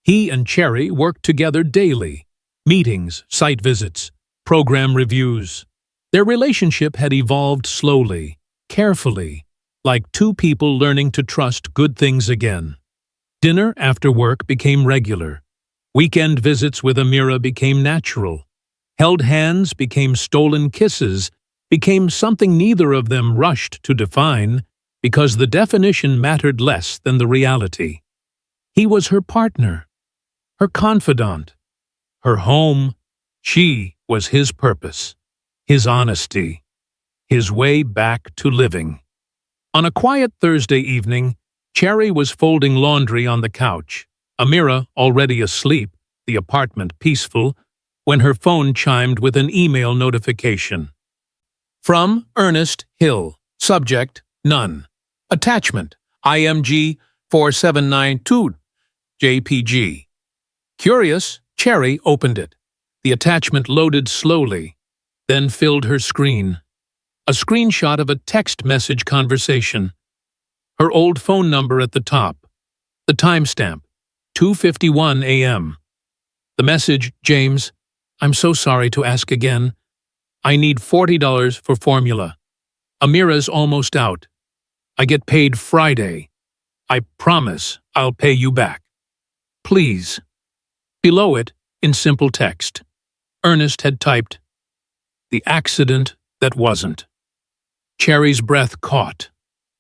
He and Cherry worked together daily, meetings, site visits, program reviews. Their relationship had evolved slowly, carefully, like 2 people learning to trust good things again. Dinner after work became regular. Weekend visits with Amira became natural. Held hands became stolen kisses, became something neither of them rushed to define, because the definition mattered less than the reality. He was her partner, her confidant, her home. She was his purpose, his honesty, his way back to living. On a quiet Thursday evening, Cherry was folding laundry on the couch, Amira already asleep, the apartment peaceful, when her phone chimed with an email notification. From Ernest Hill. Subject, none. Attachment, IMG 4792, JPG. Curious, Cherry opened it. The attachment loaded slowly, then filled her screen. A screenshot of a text message conversation. Her old phone number at the top. The timestamp, 2:51 a.m. The message, James, I'm so sorry to ask again. I need $40 for formula. Amira's almost out. I get paid Friday. I promise I'll pay you back. Please. Below it, in simple text, Ernest had typed, the accident that wasn't. Cherry's breath caught.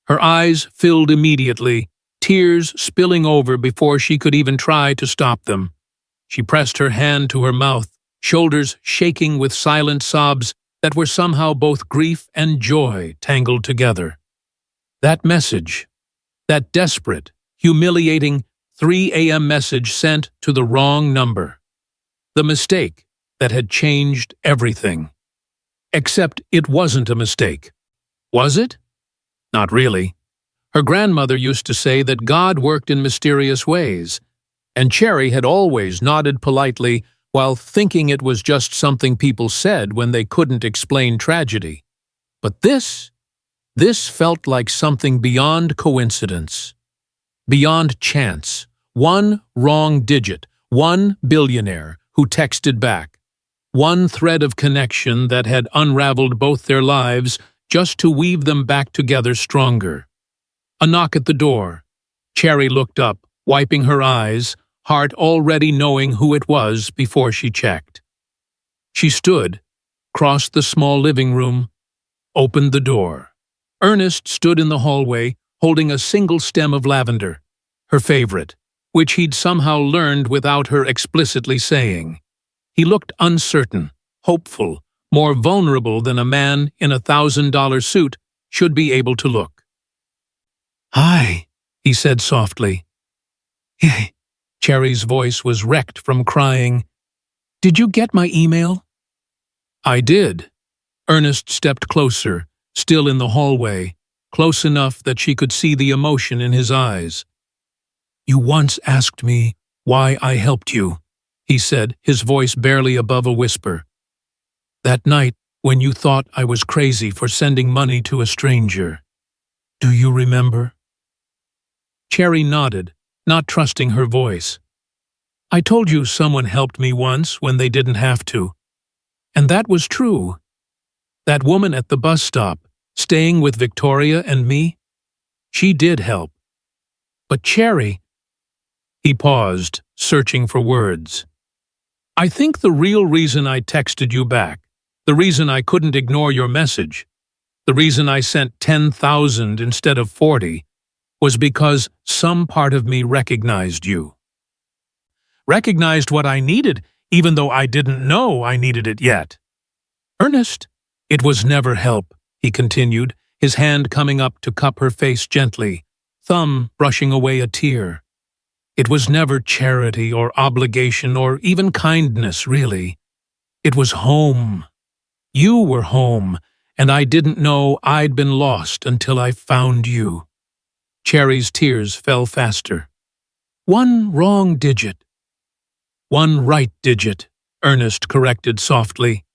Her eyes filled immediately, tears spilling over before she could even try to stop them. She pressed her hand to her mouth, shoulders shaking with silent sobs that were somehow both grief and joy tangled together. That message, that desperate, humiliating 3 a.m. message sent to the wrong number. The mistake that had changed everything. Except it wasn't a mistake. Was it? Not really. Her grandmother used to say that God worked in mysterious ways, and Cherry had always nodded politely while thinking it was just something people said when they couldn't explain tragedy. But this felt like something beyond coincidence, beyond chance. One wrong digit, one billionaire who texted back, one thread of connection that had unraveled both their lives just to weave them back together stronger. A knock at the door. Cherry looked up, wiping her eyes, heart already knowing who it was before she checked. She stood, crossed the small living room, opened the door. Ernest stood in the hallway, holding a single stem of lavender, her favorite, which he'd somehow learned without her explicitly saying. He looked uncertain, hopeful, more vulnerable than a man in a $1,000 suit should be able to look. "Hi," he said softly. Cherry's voice was wrecked from crying. "Did you get my email?" "I did." Ernest stepped closer, still in the hallway, close enough that she could see the emotion in his eyes. "You once asked me why I helped you," he said, his voice barely above a whisper. "That night when you thought I was crazy for sending money to a stranger. Do you remember?" Cherry nodded, not trusting her voice. "I told you someone helped me once when they didn't have to. And that was true. That woman at the bus stop, staying with Victoria and me, she did help. But Cherry—" He paused, searching for words. "I think the real reason I texted you back, the reason I couldn't ignore your message, the reason I sent 10,000 instead of 40, was because some part of me recognized you. Recognized what I needed, even though I didn't know I needed it yet. Ernest, it was never help," he continued, his hand coming up to cup her face gently, thumb brushing away a tear. "It was never charity or obligation or even kindness, really. It was home. You were home, and I didn't know I'd been lost until I found you." Cherry's tears fell faster. "One wrong digit." "One right digit," Ernest corrected softly.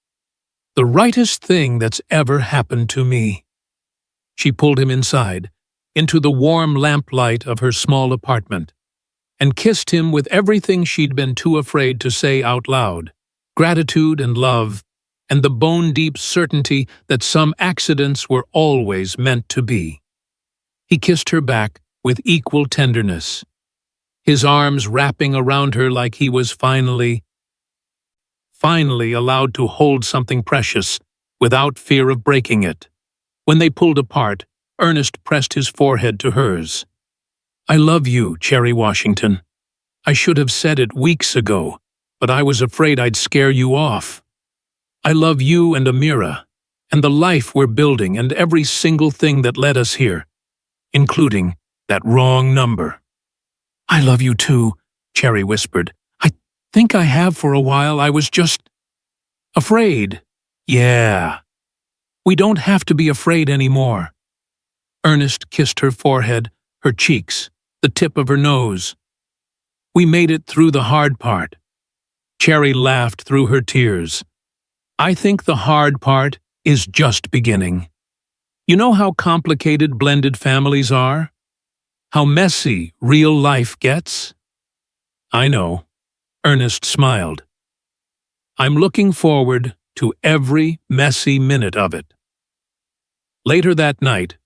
"The rightest thing that's ever happened to me." She pulled him inside, into the warm lamplight of her small apartment, and kissed him with everything she'd been too afraid to say out loud, gratitude and love, and the bone-deep certainty that some accidents were always meant to be. He kissed her back with equal tenderness, his arms wrapping around her like he was finally allowed to hold something precious without fear of breaking it. When they pulled apart, Ernest pressed his forehead to hers. "I love you, Cherry Washington." I should have said it weeks ago, but I was afraid I'd scare you off. I love you and Amira, and the life we're building and every single thing that led us here, including that wrong number." "I love you too," Cherry whispered. "I think I have for a while. I was just afraid." "Yeah. We don't have to be afraid anymore." Ernest kissed her forehead, her cheeks, the tip of her nose. "We made it through the hard part." Cherry laughed through her tears. "I think the hard part is just beginning. You know how complicated blended families are? How messy real life gets?" "I know," Ernest smiled. "I'm looking forward to every messy minute of it." Later that night,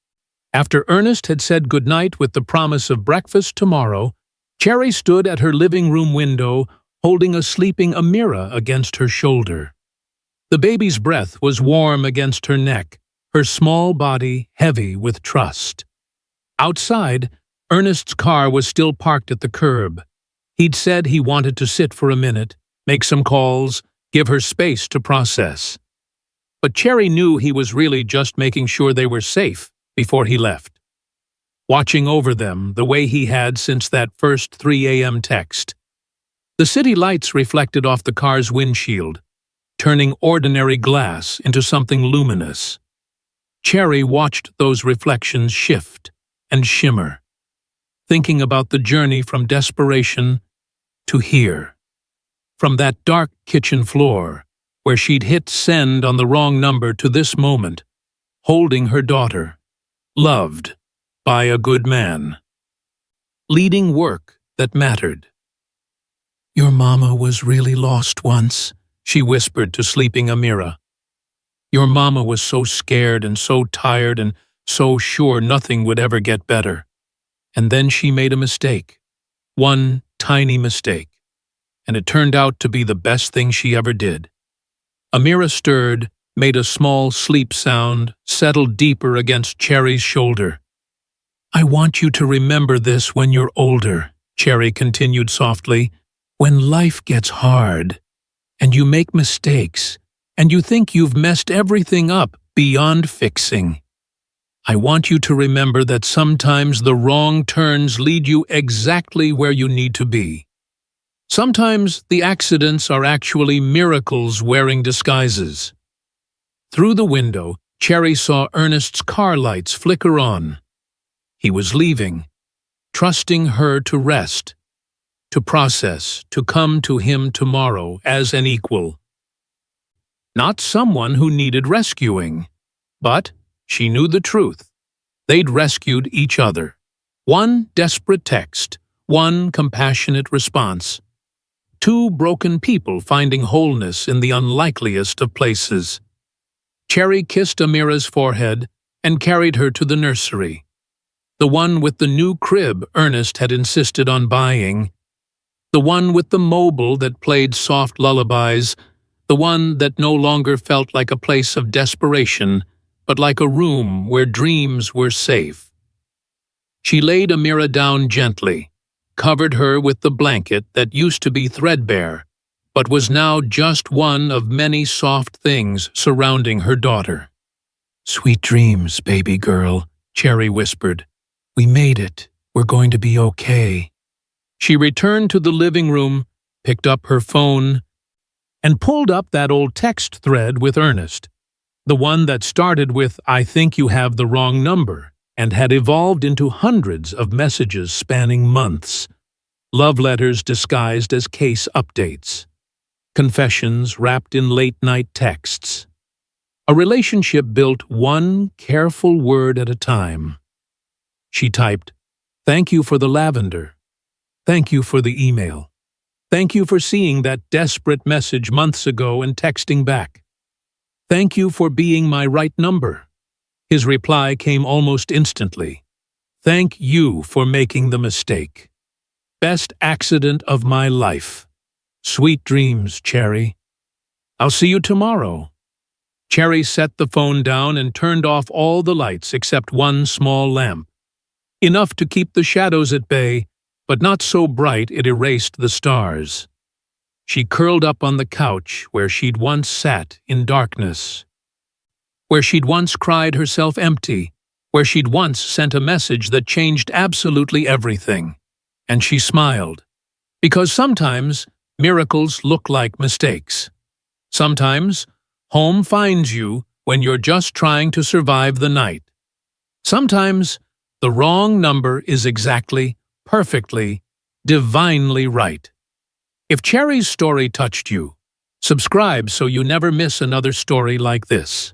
after Ernest had said goodnight with the promise of breakfast tomorrow, Cherry stood at her living room window, holding a sleeping Amira against her shoulder. The baby's breath was warm against her neck, her small body heavy with trust. Outside, Ernest's car was still parked at the curb. He'd said he wanted to sit for a minute, make some calls, give her space to process. But Cherry knew he was really just making sure they were safe before he left. Watching over them the way he had since that first 3 a.m. text. The city lights reflected off the car's windshield, turning ordinary glass into something luminous. Cherry watched those reflections shift and shimmer, thinking about the journey from desperation to here. From that dark kitchen floor, where she'd hit send on the wrong number, to this moment, holding her daughter, loved by a good man, leading work that mattered. "Your mama was really lost once," she whispered to sleeping Amira. "Your mama was so scared and so tired and so sure nothing would ever get better. And then she made a mistake, one tiny mistake, and it turned out to be the best thing she ever did." Amira stirred, made a small sleep sound, settled deeper against Cherry's shoulder. "I want you to remember this when you're older," Cherry continued softly. "When life gets hard, and you make mistakes, and you think you've messed everything up beyond fixing, I want you to remember that sometimes the wrong turns lead you exactly where you need to be. Sometimes the accidents are actually miracles wearing disguises." Through the window, Cherry saw Ernest's car lights flicker on. He was leaving, trusting her to rest, to process, to come to him tomorrow as an equal. Not someone who needed rescuing, but she knew the truth. They'd rescued each other. One desperate text, one compassionate response. Two broken people finding wholeness in the unlikeliest of places. Cherry kissed Amira's forehead and carried her to the nursery. The one with the new crib Ernest had insisted on buying. The one with the mobile that played soft lullabies. The one that no longer felt like a place of desperation, but like a room where dreams were safe. She laid Amira down gently, covered her with the blanket that used to be threadbare, but was now just one of many soft things surrounding her daughter. "Sweet dreams, baby girl," Cherry whispered. "We made it. We're going to be okay." She returned to the living room, picked up her phone, and pulled up that old text thread with Ernest, the one that started with "I think you have the wrong number," and had evolved into hundreds of messages spanning months. Love letters disguised as case updates. Confessions wrapped in late-night texts. A relationship built one careful word at a time. She typed, "Thank you for the lavender. Thank you for the email. Thank you for seeing that desperate message months ago and texting back. Thank you for being my right number." His reply came almost instantly. "Thank you for making the mistake. Best accident of my life. Sweet dreams, Cherry. I'll see you tomorrow." Cherry set the phone down and turned off all the lights except one small lamp. Enough to keep the shadows at bay, but not so bright it erased the stars. She curled up on the couch where she'd once sat in darkness, where she'd once cried herself empty, where she'd once sent a message that changed absolutely everything. And she smiled. Because sometimes miracles look like mistakes. Sometimes home finds you when you're just trying to survive the night. Sometimes the wrong number is exactly, perfectly, divinely right. If Cherry's story touched you, subscribe so you never miss another story like this.